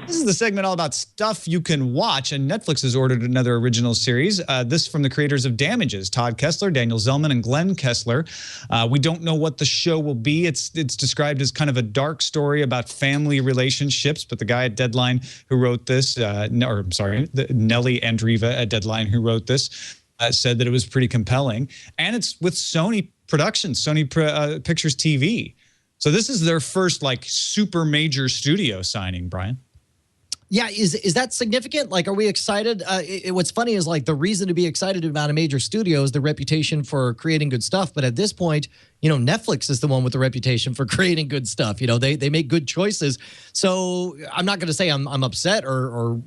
[SPEAKER 4] This is the segment all about stuff you can watch, and Netflix has ordered another original series. This from the creators of Damages, Todd Kessler, Daniel Zellman, and Glenn Kessler. We don't know what the show will be. It's described as kind of a dark story about family relationships, but the guy at Deadline who wrote this, Nelly Andreeva at Deadline who wrote this, said that it was pretty compelling. And it's with Sony Productions, Sony Pictures TV. So this is their first like super major studio signing, Brian.
[SPEAKER 5] Yeah, is that significant? Like, are we excited? What's funny is like the reason to be excited about a major studio is the reputation for creating good stuff. But at this point, Netflix is the one with the reputation for creating good stuff. They make good choices. So I'm not going to say I'm upset or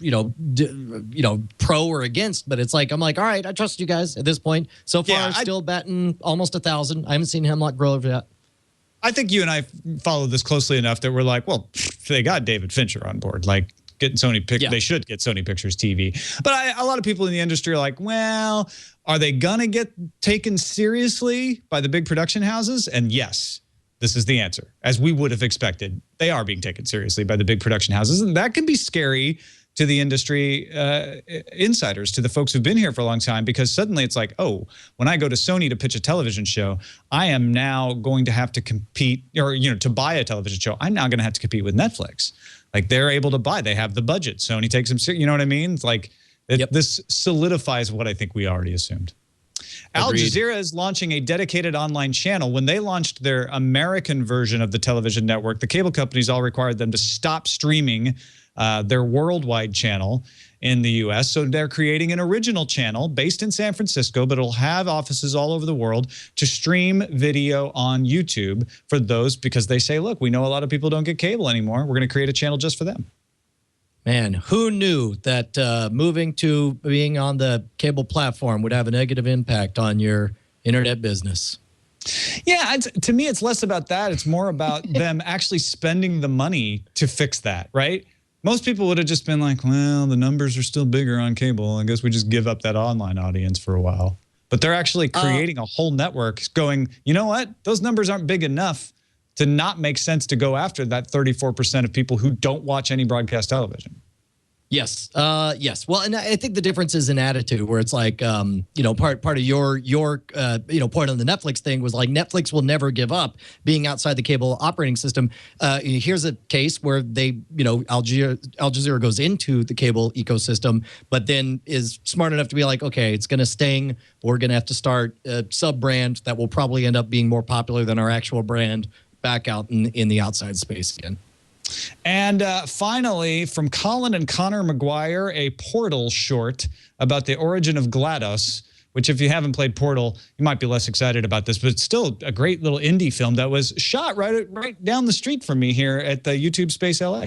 [SPEAKER 5] pro or against, but it's like I'm like, all right, I trust you guys at this point. So far, still batting almost 1,000. I haven't seen Hemlock Grove yet.
[SPEAKER 4] I think you and I follow this closely enough that we're like, well, they got David Fincher on board. Like, getting Sony they should get Sony Pictures TV. But a lot of people in the industry are like, well, are they gonna get taken seriously by the big production houses? And yes, this is the answer. As we would have expected, they are being taken seriously by the big production houses, and that can be scary to the industry insiders, to the folks who've been here for a long time, because suddenly it's like, oh, when I go to Sony to pitch a television show, I am now going to have to compete, or to buy a television show, I'm now going to have to compete with Netflix. Like, they're able to buy, they have the budget. Sony takes them, you know what I mean? It's like, this solidifies what I think we already assumed. Al Jazeera is launching a dedicated online channel. When they launched their American version of the television network, the cable companies all required them to stop streaming their worldwide channel in the U.S. So they're creating an original channel based in San Francisco, but it'll have offices all over the world to stream video on YouTube for those, because they say, look, we know a lot of people don't get cable anymore. We're going to create a channel just for them.
[SPEAKER 5] Man, who knew that moving to being on the cable platform would have a negative impact on your internet business?
[SPEAKER 4] Yeah, to me, it's less about that. It's more about them actually spending the money to fix that, right? Most people would have just been like, well, the numbers are still bigger on cable. I guess we just give up that online audience for a while. But they're actually creating a whole network going, you know what? Those numbers aren't big enough to not make sense to go after that 34% of people who don't watch any broadcast television.
[SPEAKER 5] Yes. Yes. Well, and I think the difference is in attitude, where it's like, part of your point on the Netflix thing was like, Netflix will never give up being outside the cable operating system. Here's a case where they, Al Jazeera goes into the cable ecosystem, but then is smart enough to be like, okay, it's going to sting. We're going to have to start a sub brand that will probably end up being more popular than our actual brand back out in the outside space again.
[SPEAKER 4] And finally, from Colin and Connor McGuire, a Portal short about the origin of GLaDOS, which if you haven't played Portal, you might be less excited about this, but it's still a great little indie film that was shot right down the street from me here at the YouTube Space LA.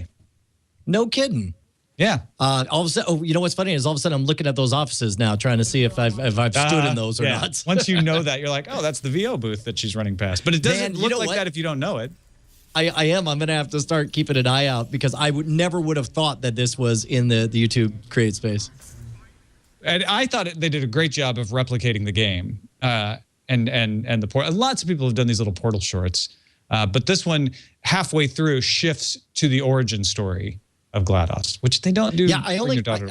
[SPEAKER 5] No kidding.
[SPEAKER 4] Yeah.
[SPEAKER 5] All of a sudden, you know what's funny is all of a sudden I'm looking at those offices now, trying to see if I've stood in those or not.
[SPEAKER 4] Once you know that, you're like, oh, that's the VO booth that she's running past. But it doesn't look like that if you don't know it.
[SPEAKER 5] I am. I'm going to have to start keeping an eye out, because I never would have thought that this was in the YouTube create space.
[SPEAKER 4] And I thought they did a great job of replicating the game. And the Portal. Lots of people have done these little Portal shorts. But this one, halfway through, shifts to the origin story of GLaDOS, which they don't do.
[SPEAKER 5] Yeah, I only got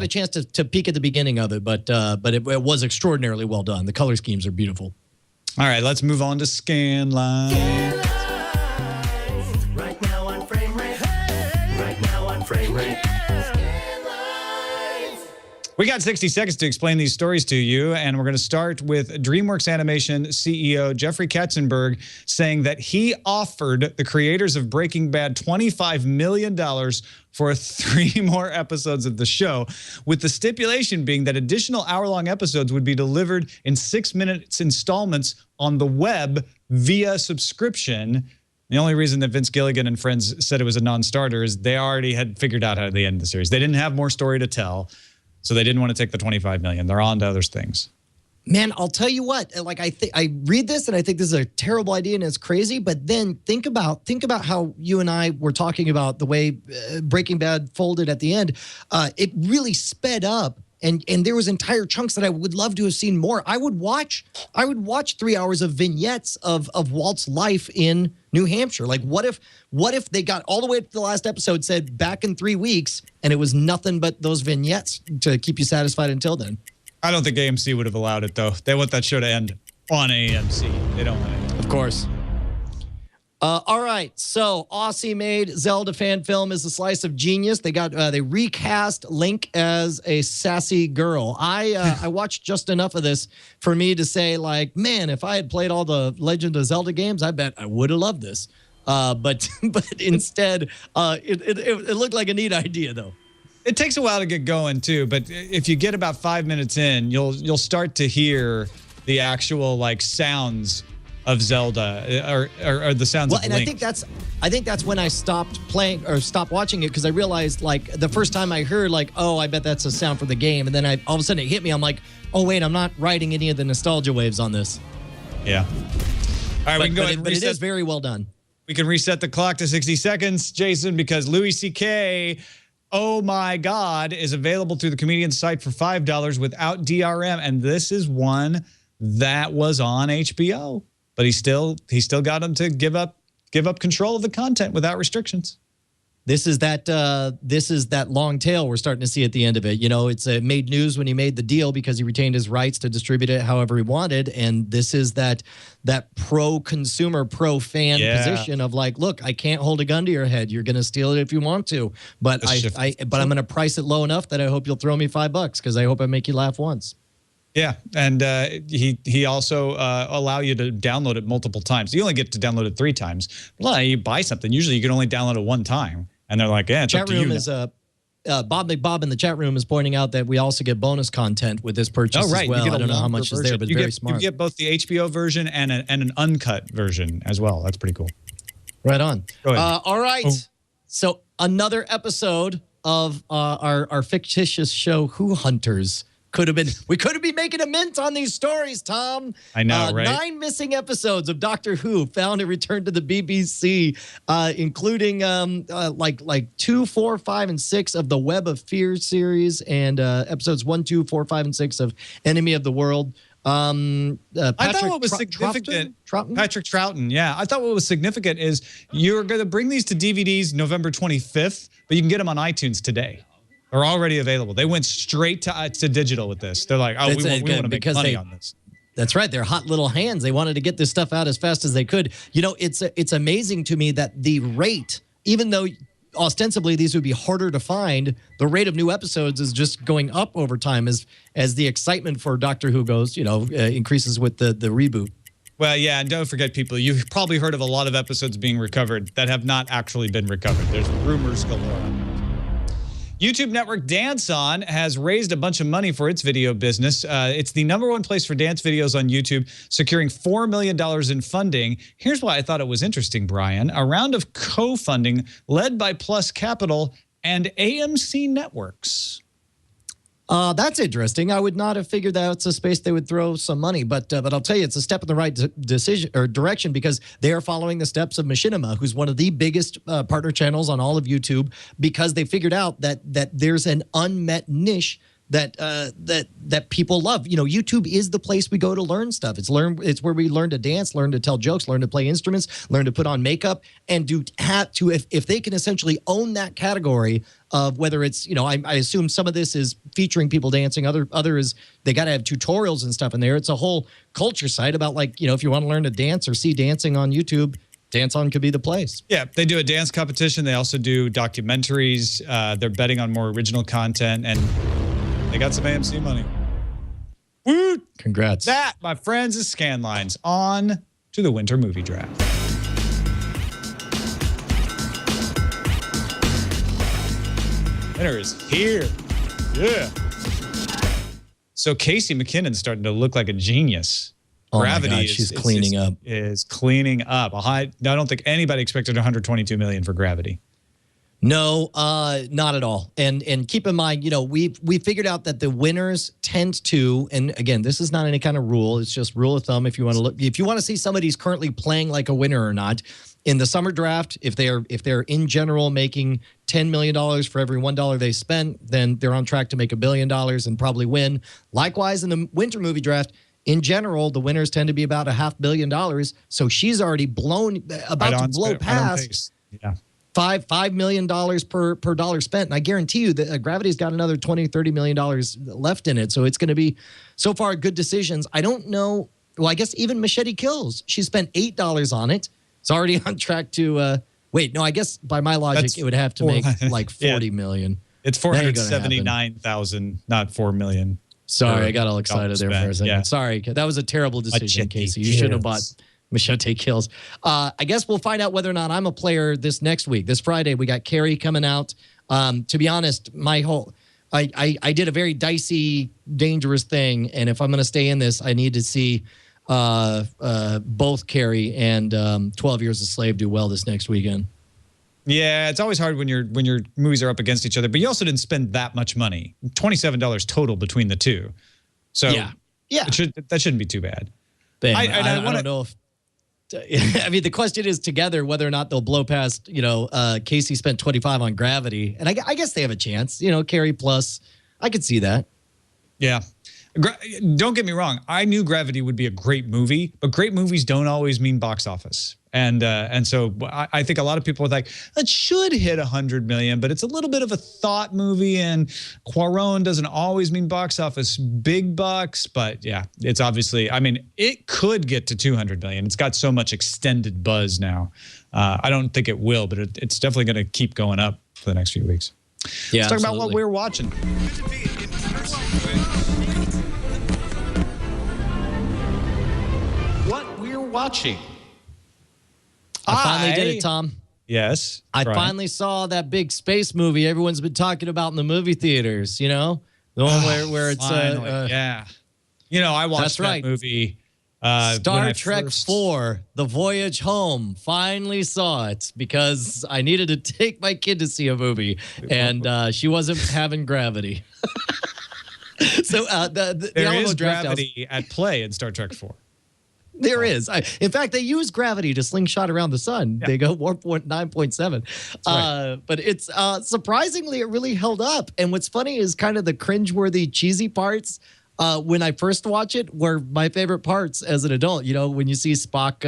[SPEAKER 5] a chance to peek at the beginning of it, but it was extraordinarily well done. The color schemes are beautiful.
[SPEAKER 4] All right, let's move on to Scanline.
[SPEAKER 1] Right now on Frame Rate. Right now on Frame Rate.
[SPEAKER 4] We got 60 seconds to explain these stories to you, and we're going to start with DreamWorks Animation CEO Jeffrey Katzenberg saying that he offered the creators of Breaking Bad $25 million for 3 more episodes of the show, with the stipulation being that additional hour-long episodes would be delivered in 6-minute installments on the web via subscription. The only reason that Vince Gilligan and friends said it was a non-starter is they already had figured out how to end the series. They didn't have more story to tell, so they didn't want to take the $25 million. They're on to other things.
[SPEAKER 5] Man, I'll tell you what. Like, I read this and I think this is a terrible idea and it's crazy. But then think about how you and I were talking about the way Breaking Bad folded at the end. It really sped up. And there was entire chunks that I would love to have seen more. I would watch 3 hours of vignettes of Walt's life in New Hampshire. Like, what if they got all the way to the last episode, said back in 3 weeks, and it was nothing but those vignettes to keep you satisfied until then?
[SPEAKER 4] I don't think AMC would have allowed it, though. They want that show to end on AMC. They don't want it.
[SPEAKER 5] Of course. All right, so Aussie-made Zelda fan film is a slice of genius. They recast Link as a sassy girl. I watched just enough of this for me to say, like, man, if I had played all the Legend of Zelda games, I bet I would have loved this. But instead, it looked like a neat idea, though.
[SPEAKER 4] It takes a while to get going too, but if you get about 5 minutes in, you'll start to hear the actual like sounds of Zelda or the sounds of
[SPEAKER 5] And
[SPEAKER 4] Link.
[SPEAKER 5] I think that's when I stopped playing or stopped watching it because I realized like the first time I heard like, oh, I bet that's a sound from the game, and then all of a sudden it hit me. I'm like, oh wait, I'm not riding any of the nostalgia waves on this.
[SPEAKER 4] Yeah. All right, we can go ahead and
[SPEAKER 5] but it
[SPEAKER 4] reset.
[SPEAKER 5] is very well done.
[SPEAKER 4] We can reset the clock to 60 seconds, Jason, because Louis C.K. Oh My God is available through the comedian site for $5 without DRM, and this is one that was on HBO, but he still got him to give up control of the content without restrictions.
[SPEAKER 5] This is that long tail we're starting to see at the end of it. You know, it made news when he made the deal because he retained his rights to distribute it however he wanted, and this is that pro-consumer, pro-fan position of like, look, I can't hold a gun to your head. You're going to steal it if you want to, but I'm going to price it low enough that I hope you'll throw me $5 because I hope I make you laugh once.
[SPEAKER 4] Yeah, and he also allow you to download it multiple times. You only get to download it 3 times. Well, you buy something, usually you can only download it 1 time. And they're like, yeah, it's up to you.
[SPEAKER 5] Chat room is Bob McBob in the chat room is pointing out that we also get bonus content with this purchase as well. I don't know how much is there, but very smart.
[SPEAKER 4] You get both the HBO version and an uncut version as well. That's pretty cool.
[SPEAKER 5] Right on.
[SPEAKER 4] Go ahead.
[SPEAKER 5] All right. So another episode of our fictitious show, Who Hunters. We could have been making a mint on these stories, Tom.
[SPEAKER 4] I know, right?
[SPEAKER 5] 9 missing episodes of Doctor Who found and returned to the BBC, including like 2, 4, 5, and 6 of the Web of Fear series, and episodes 1, 2, 4, 5, and 6 of Enemy of the World.
[SPEAKER 4] I thought what was significant, Patrick Troughton. Yeah, I thought what was significant is you're going to bring these to DVDs November 25th, but you can get them on iTunes today. Are already available. They went straight to digital with this. They're like, oh, we want to make money on this.
[SPEAKER 5] That's right. They're hot little hands. They wanted to get this stuff out as fast as they could. You know, it's amazing to me that the rate, even though ostensibly these would be harder to find, the rate of new episodes is just going up over time as the excitement for Doctor Who goes, increases with the reboot.
[SPEAKER 4] Well, yeah, and don't forget, people, you've probably heard of a lot of episodes being recovered that have not actually been recovered. There's rumors galore. YouTube network Dance On has raised a bunch of money for its video business. It's the #1 place for dance videos on YouTube, securing $4 million in funding. Here's why I thought it was interesting, Brian. A round of co-funding led by Plus Capital and AMC Networks.
[SPEAKER 5] That's interesting. I would not have figured that's a space they would throw some money, but I'll tell you, it's a step in the right decision or direction because they are following the steps of Machinima, who's one of the biggest partner channels on all of YouTube, because they figured out that there's an unmet niche that people love. You know, YouTube is the place we go to learn stuff. It's where we learn to dance, learn to tell jokes, learn to play instruments, learn to put on makeup, and if they can essentially own that category of whether it's, I assume some of this is featuring people dancing, other is they got to have tutorials and stuff in there. It's a whole culture site about if you want to learn to dance or see dancing on YouTube, Dance On could be the place.
[SPEAKER 4] Yeah, they do a dance competition. They also do documentaries. They're betting on more original content, and they got some AMC money. Woo!
[SPEAKER 5] Congrats.
[SPEAKER 4] That, my friends, is Scanlines. On to the winter movie draft. Winter is here. Yeah. So Casey McKinnon's starting to look like a genius.
[SPEAKER 5] Oh
[SPEAKER 4] Gravity
[SPEAKER 5] my God, she's cleaning up.
[SPEAKER 4] Is cleaning up. I don't think anybody expected $122 million for Gravity.
[SPEAKER 5] No, not at all. And keep in mind, we figured out that the winners tend to, and again, this is not any kind of rule. It's just rule of thumb. If you want to see somebody who's currently playing like a winner or not in the summer draft, if they're in general making $10 million for every $1 they spent, then they're on track to make $1 billion and probably win. Likewise, in the winter movie draft, in general, the winners tend to be about $500 million. So she's already blow past.
[SPEAKER 4] Yeah.
[SPEAKER 5] $5 million per dollar spent. And I guarantee you that Gravity's got another $20-30 million left in it. So it's going to be, so far, good decisions. I don't know. Well, I guess even Machete Kills, she spent $8 on it. It's already on track to, wait, no, I guess by my logic, it would have to make like $40 million.
[SPEAKER 4] It's 479,000, not $4 million.
[SPEAKER 5] Sorry, I got all excited there for a second. Yeah. Sorry, that was a terrible decision, Casey. You should have bought Machete Kills. I guess we'll find out whether or not I'm a player this next week. This Friday, we got Carrie coming out. To be honest, I did a very dicey, dangerous thing, and if I'm going to stay in this, I need to see both Carrie and 12 Years a Slave do well this next weekend.
[SPEAKER 4] Yeah, it's always hard when your movies are up against each other, but you also didn't spend that much money. $27 total between the two. So
[SPEAKER 5] yeah.
[SPEAKER 4] That shouldn't be too bad.
[SPEAKER 5] Bang. I don't know if I mean, the question is together whether or not they'll blow past, Casey spent 25 on Gravity. And I guess they have a chance, Carrie plus. I could see that.
[SPEAKER 4] Yeah. Don't get me wrong. I knew Gravity would be a great movie, but great movies don't always mean box office. And so I think a lot of people are like, it should hit 100 million, but it's a little bit of a thought movie, and Cuarón doesn't always mean box office big bucks. But yeah, it's obviously, I mean, it could get to 200 million. It's got so much extended buzz now. I don't think it will, but it's definitely going to keep going up for the next few weeks.
[SPEAKER 5] Yeah,
[SPEAKER 4] let's talk about what we're watching. What we're watching.
[SPEAKER 5] I finally did it, Tom.
[SPEAKER 4] Yes.
[SPEAKER 5] I finally saw that big space movie everyone's been talking about in the movie theaters, the one where it's
[SPEAKER 4] yeah. I watched that movie.
[SPEAKER 5] Star Trek 4, The Voyage Home. Finally saw it because I needed to take my kid to see a movie, and she wasn't having Gravity. So the
[SPEAKER 4] there
[SPEAKER 5] Alamo
[SPEAKER 4] is
[SPEAKER 5] Draft
[SPEAKER 4] gravity at play in Star Trek 4.
[SPEAKER 5] There is. In fact, they use gravity to slingshot around the sun. Yeah. They go warp 9.7. Right. But it's surprisingly, it really held up. And what's funny is kind of the cringeworthy, cheesy parts when I first watch it were my favorite parts as an adult. When you see Spock,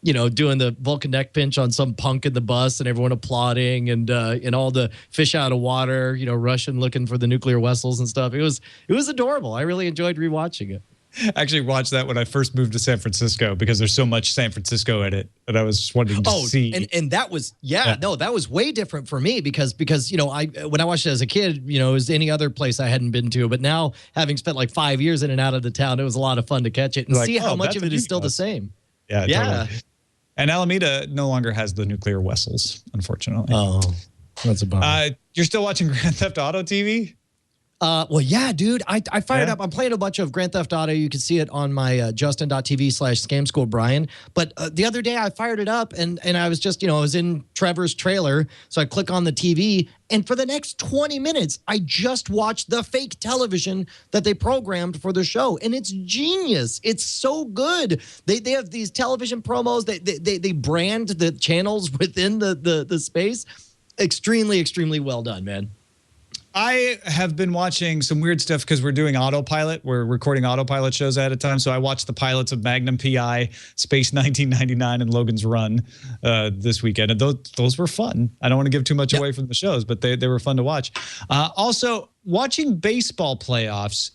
[SPEAKER 5] doing the Vulcan neck pinch on some punk in the bus and everyone applauding and all the fish out of water, Russian looking for the nuclear vessels and stuff. It was adorable. I really enjoyed rewatching it.
[SPEAKER 4] I actually watched that when I first moved to San Francisco because there's so much San Francisco in it that I was just wanting to see.
[SPEAKER 5] And that was that was way different for me because I when I watched it as a kid, it was any other place I hadn't been to, but now having spent like 5 years in and out of the town, it was a lot of fun to catch it and see how much of it is still the same.
[SPEAKER 4] Yeah. Totally. And Alameda no longer has the nuclear vessels, unfortunately.
[SPEAKER 5] Oh, that's a bummer.
[SPEAKER 4] You're still watching Grand Theft Auto TV?
[SPEAKER 5] Well, yeah, dude. I fired up. I'm playing a bunch of Grand Theft Auto. You can see it on my justin.tv/Scam School Brian. But the other day I fired it up and I was just, I was in Trevor's trailer. So I click on the TV. And for the next 20 minutes, I just watched the fake television that they programmed for the show. And it's genius. It's so good. They have these television promos. They brand the channels within the space. Extremely, extremely well done, man.
[SPEAKER 4] I have been watching some weird stuff because we're doing autopilot. We're recording autopilot shows at a time. So I watched the pilots of Magnum PI, Space 1999, and Logan's Run this weekend. And those were fun. I don't want to give too much away from the shows, but they were fun to watch. Also, watching baseball playoffs,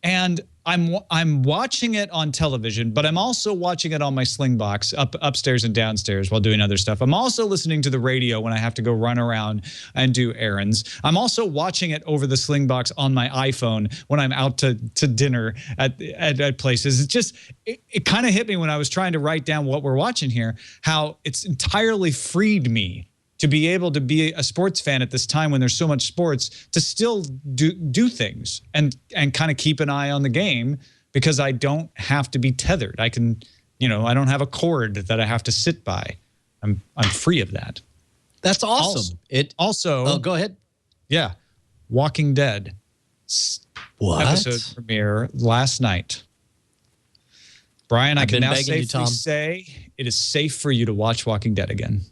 [SPEAKER 4] and I'm watching it on television, but I'm also watching it on my Slingbox upstairs and downstairs while doing other stuff. I'm also listening to the radio when I have to go run around and do errands. I'm also watching it over the Slingbox on my iPhone when I'm out to dinner at places. It kind of hit me when I was trying to write down what we're watching here, how it's entirely freed me to be able to be a sports fan at this time when there's so much sports, to still do things and kind of keep an eye on the game because I don't have to be tethered. I can, I don't have a cord that I have to sit by. I'm free of that.
[SPEAKER 5] That's awesome.
[SPEAKER 4] Also,
[SPEAKER 5] go ahead.
[SPEAKER 4] Yeah. Walking Dead.
[SPEAKER 5] What?
[SPEAKER 4] Episode premiere last night. Brian, I can now safely say it is safe for you to watch Walking Dead again.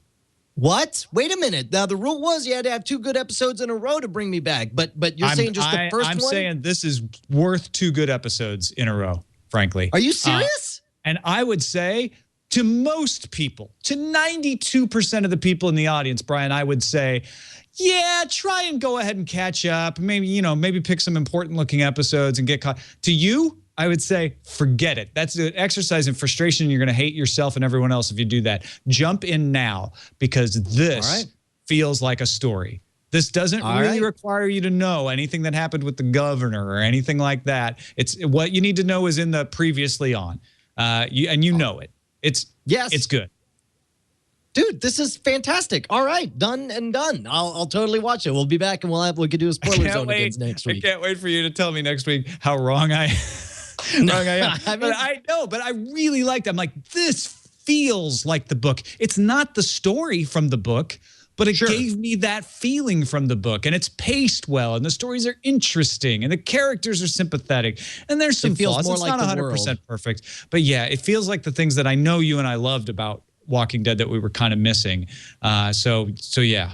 [SPEAKER 5] What? Wait a minute. Now, the rule was you had to have 2 good episodes in a row to bring me back. But you're saying just the first one?
[SPEAKER 4] I'm saying this is worth 2 good episodes in a row, frankly.
[SPEAKER 5] Are you serious?
[SPEAKER 4] And I would say to most people, to 92% of the people in the audience, Brian, I would say, yeah, try and go ahead and catch up. Maybe pick some important looking episodes and get caught. To you, I would say, forget it. That's an exercise in frustration. You're going to hate yourself and everyone else if you do that. Jump in now because this feels like a story. This doesn't really require you to know anything that happened with the governor or anything like that. It's what you need to know is in the previously on, and you know it. It's
[SPEAKER 5] Yes.
[SPEAKER 4] It's good.
[SPEAKER 5] Dude, this is fantastic. All right, done and done. I'll totally watch it. We'll be back and we could do a spoiler zone again next week.
[SPEAKER 4] I can't wait for you to tell me next week how wrong I am. But I really liked it. I'm like, this feels like the book. It's not the story from the book, but it gave me that feeling from the book, and it's paced well, and the stories are interesting, and the characters are sympathetic, and there's some flaws. It's not 100% perfect, but yeah, it feels like the things that I know you and I loved about Walking Dead that we were kind of missing. So yeah.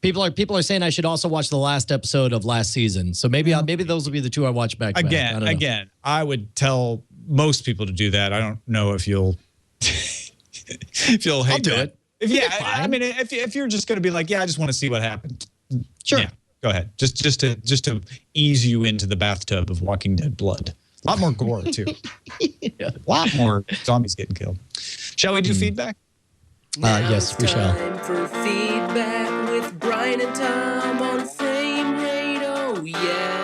[SPEAKER 5] People are saying I should also watch the last episode of last season. So maybe those will be the two I watch back.
[SPEAKER 4] Again, I would tell most people to do that. I don't know if you'll hate
[SPEAKER 5] I'll do it.
[SPEAKER 4] If you're just going to be like, yeah, I just want to see what happened.
[SPEAKER 5] Sure.
[SPEAKER 4] Yeah, go ahead. Just to ease you into the bathtub of Walking Dead blood. A lot more gore too. A lot more zombies getting killed. Shall we do feedback?
[SPEAKER 5] Yes, we shall.
[SPEAKER 7] Time for feedback with Brian and Tom on Frame Rate. Oh yeah.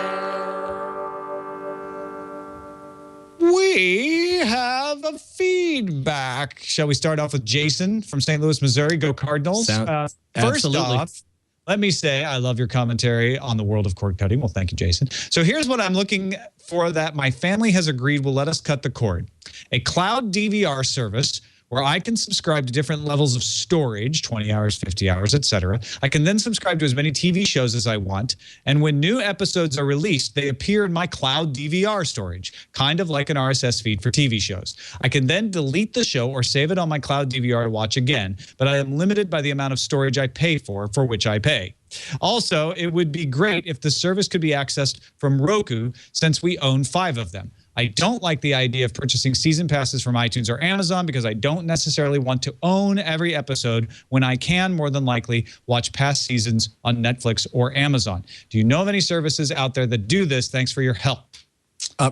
[SPEAKER 4] We have a feedback. Shall we start off with Jason from St. Louis, Missouri? Go Cardinals. First
[SPEAKER 5] absolutely.
[SPEAKER 4] off, let me say I love your commentary on the world of cord cutting. Well, thank you, Jason. So here's what I'm looking for that my family has agreed will let us cut the cord. A cloud DVR service where I can subscribe to different levels of storage, 20 hours, 50 hours, etc. I can then subscribe to as many TV shows as I want. And when new episodes are released, they appear in my cloud DVR storage, kind of like an RSS feed for TV shows. I can then delete the show or save it on my cloud DVR to watch again, but I am limited by the amount of storage I pay for which I pay. Also, it would be great if the service could be accessed from Roku since we own 5 of them. I don't like the idea of purchasing season passes from iTunes or Amazon because I don't necessarily want to own every episode when I can more than likely watch past seasons on Netflix or Amazon. Do you know of any services out there that do this? Thanks for your help.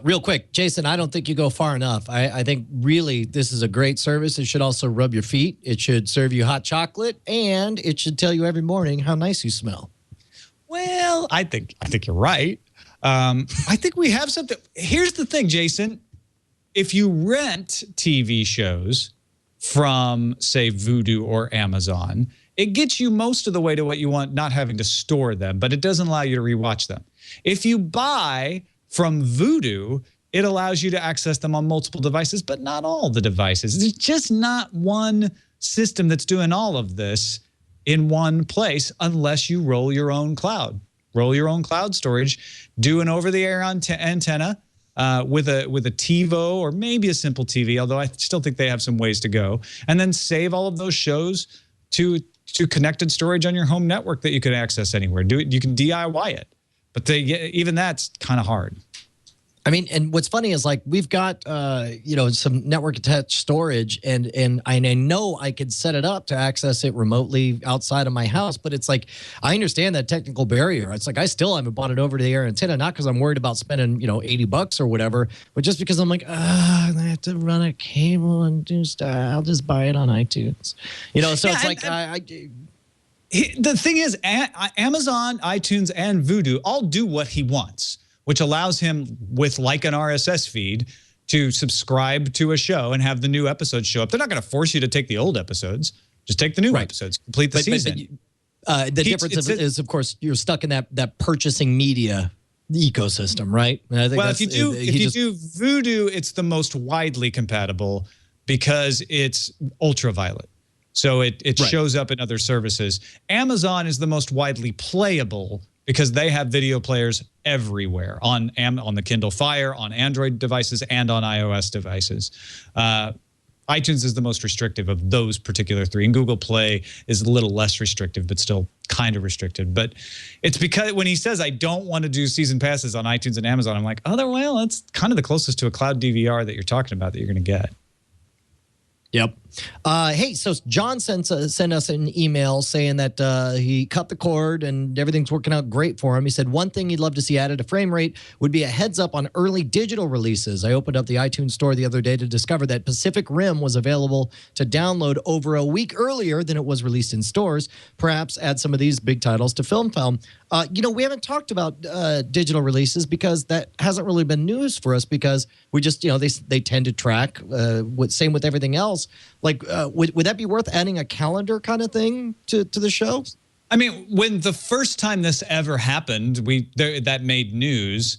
[SPEAKER 5] Real quick, Jason, I don't think you go far enough. I think really this is a great service. It should also rub your feet. It should serve you hot chocolate, and it should tell you every morning how nice you smell.
[SPEAKER 4] Well, I think you're right. I think we have something. Here's the thing, Jason. If you rent TV shows from, say, Vudu or Amazon, it gets you most of the way to what you want, not having to store them, but it doesn't allow you to rewatch them. If you buy from Vudu, it allows you to access them on multiple devices, but not all the devices. There's just not one system that's doing all of this in one place unless you roll your own cloud. Roll your own cloud storage, do an over-the-air antenna with a TiVo or maybe a simple TV, although I still think they have some ways to go, and then save all of those shows to connected storage on your home network that you can access anywhere. You can DIY it, but even that's kind of hard.
[SPEAKER 5] I mean, and what's funny is like we've got some network attached storage, and I know I could set it up to access it remotely outside of my house, but it's like I understand that technical barrier. It's like I still haven't bought it over to the air antenna, not because I'm worried about spending $80 or whatever, but just because I'm like, I have to run a cable and do stuff. I'll just buy it on iTunes, So it's like
[SPEAKER 4] the thing is, Amazon, iTunes, and Vudu all do what he wants, which allows him, with like an RSS feed, to subscribe to a show and have the new episodes show up. They're not going to force you to take the old episodes. Just take the new episodes, complete the season.
[SPEAKER 5] The difference is, of course, you're stuck in that purchasing media ecosystem, right? And I think
[SPEAKER 4] if you do Vudu, it's the most widely compatible because it's ultraviolet. So it shows up in other services. Amazon is the most widely playable because they have video players everywhere on the Kindle Fire, on Android devices, and on iOS devices. iTunes is the most restrictive of those particular 3, and Google Play is a little less restrictive, but still kind of restricted. But it's because when he says, I don't want to do season passes on iTunes and Amazon, I'm like, well, that's kind of the closest to a cloud DVR that you're talking about that you're going to get.
[SPEAKER 5] Yep. Hey, so John sent us an email saying that he cut the cord and everything's working out great for him. He said one thing he'd love to see added to Frame Rate would be a heads up on early digital releases. I opened up the iTunes store the other day to discover that Pacific Rim was available to download over a week earlier than it was released in stores. Perhaps add some of these big titles to Film. We haven't talked about digital releases because that hasn't really been news for us because we just, they tend to track. Same with everything else. Like, would that be worth adding a calendar kind of thing to the show?
[SPEAKER 4] I mean, when the first time this ever happened, that made news.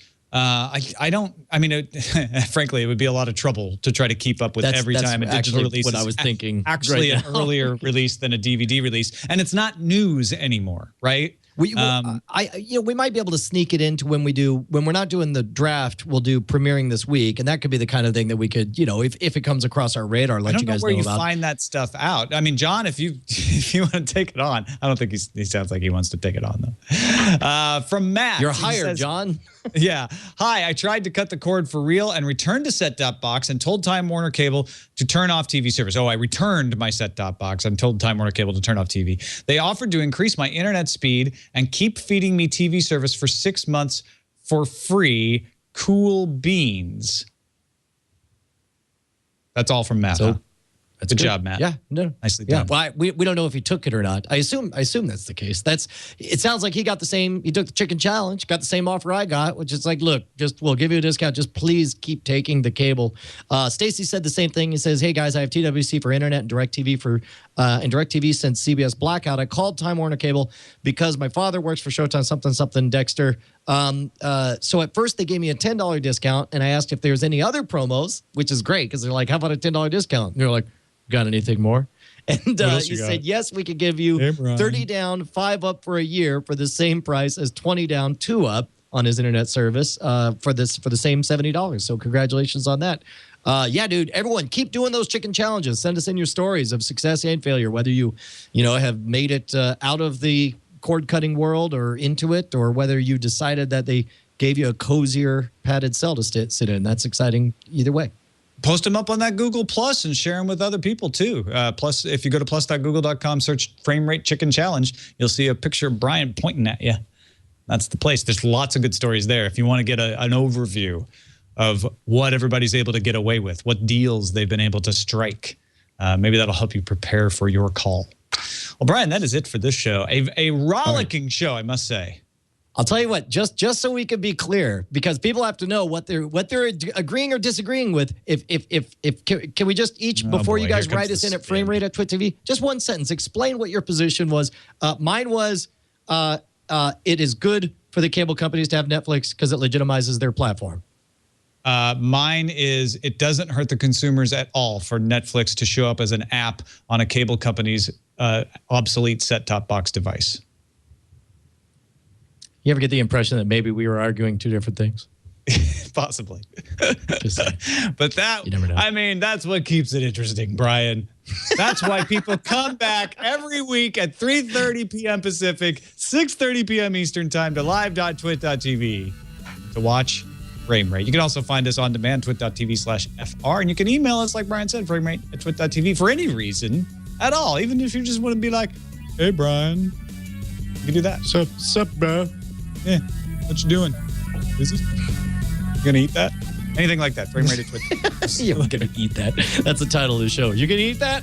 [SPEAKER 4] Frankly, it would be a lot of trouble to try to keep up with every time a digital release
[SPEAKER 5] what I was thinking.
[SPEAKER 4] Actually,
[SPEAKER 5] right
[SPEAKER 4] an earlier release than a DVD release, and it's not news anymore, right?
[SPEAKER 5] We might be able to sneak it into when we're not doing the draft, we'll do premiering this week, and that could be the kind of thing that we could, if it comes across our radar, let you guys know about. I don't know where you
[SPEAKER 4] find that stuff out. I mean, John, if you want to take it on, I don't think he sounds like he wants to take it on though. From Matt,
[SPEAKER 5] you're hired, John.
[SPEAKER 4] Yeah. Hi, I tried to cut the cord for real and returned to set-top box and told Time Warner Cable to turn off TV service. Oh, I returned my set-top box and told Time Warner Cable to turn off TV. They offered to increase my internet speed and keep feeding me TV service for 6 months for free. Cool beans. That's all from Matt. Huh?
[SPEAKER 5] That's
[SPEAKER 4] good job, Matt.
[SPEAKER 5] Yeah, no,
[SPEAKER 4] nicely done.
[SPEAKER 5] Well, we don't know if he took it or not. I assume that's the case. It sounds like he got the same. He took the chicken challenge, got the same offer I got, which is like, look, we'll give you a discount. Just please keep taking the cable. Stacy said the same thing. He says, hey guys, I have TWC for internet and DirecTV since CBS blackout. I called Time Warner Cable because my father works for Showtime something Dexter. So at first they gave me a $10 discount, and I asked if there's any other promos, which is great because they're like, how about a $10 discount? And they're like, got anything more? And he said, yes, we could give you 30 down, 5 up for a year for the same price as 20 down, 2 up on his internet service for the same $70. So congratulations on that. Yeah, dude, everyone keep doing those chicken challenges. Send us in your stories of success and failure, whether you have made it out of the cord cutting world or into it, or whether you decided that they gave you a cozier padded cell to sit in. That's exciting either way.
[SPEAKER 4] Post them up on that Google Plus and share them with other people too. Plus, if you go to plus.google.com, search Frame Rate Chicken Challenge, you'll see a picture of Brian pointing at you. That's the place. There's lots of good stories there. If you want to get an overview of what everybody's able to get away with, what deals they've been able to strike, maybe that'll help you prepare for your call. Well, Brian, that is it for this show. A rollicking show, I must say.
[SPEAKER 5] I'll tell you what, just so we can be clear, because people have to know what they're agreeing or disagreeing with. Can we just each, before you guys write us in at framerate@twit.tv, just one sentence, explain what your position was. Mine was, it is good for the cable companies to have Netflix because it legitimizes their platform.
[SPEAKER 4] Mine is, it doesn't hurt the consumers at all for Netflix to show up as an app on a cable company's obsolete set-top box device.
[SPEAKER 5] You ever get the impression that maybe we were arguing two different things?
[SPEAKER 4] Possibly.
[SPEAKER 5] Just saying.
[SPEAKER 4] But that,
[SPEAKER 5] you never know.
[SPEAKER 4] I mean, that's what keeps it interesting, Brian. That's why people come back every week at 3:30 p.m. Pacific, 6:30 p.m. Eastern Time to live.twit.tv to watch Frame Rate. You can also find us on demand, twit.tv/FR, and you can email us, like Brian said, framerate@twit.tv for any reason at all, even if you just want to be like, hey, Brian. You can do that.
[SPEAKER 5] Sup, bro?
[SPEAKER 4] Yeah, what you doing? Busy? You gonna eat that? Anything like that. Frame Rate@twit.
[SPEAKER 5] You're gonna eat that. That's the title of the show. You gonna eat that?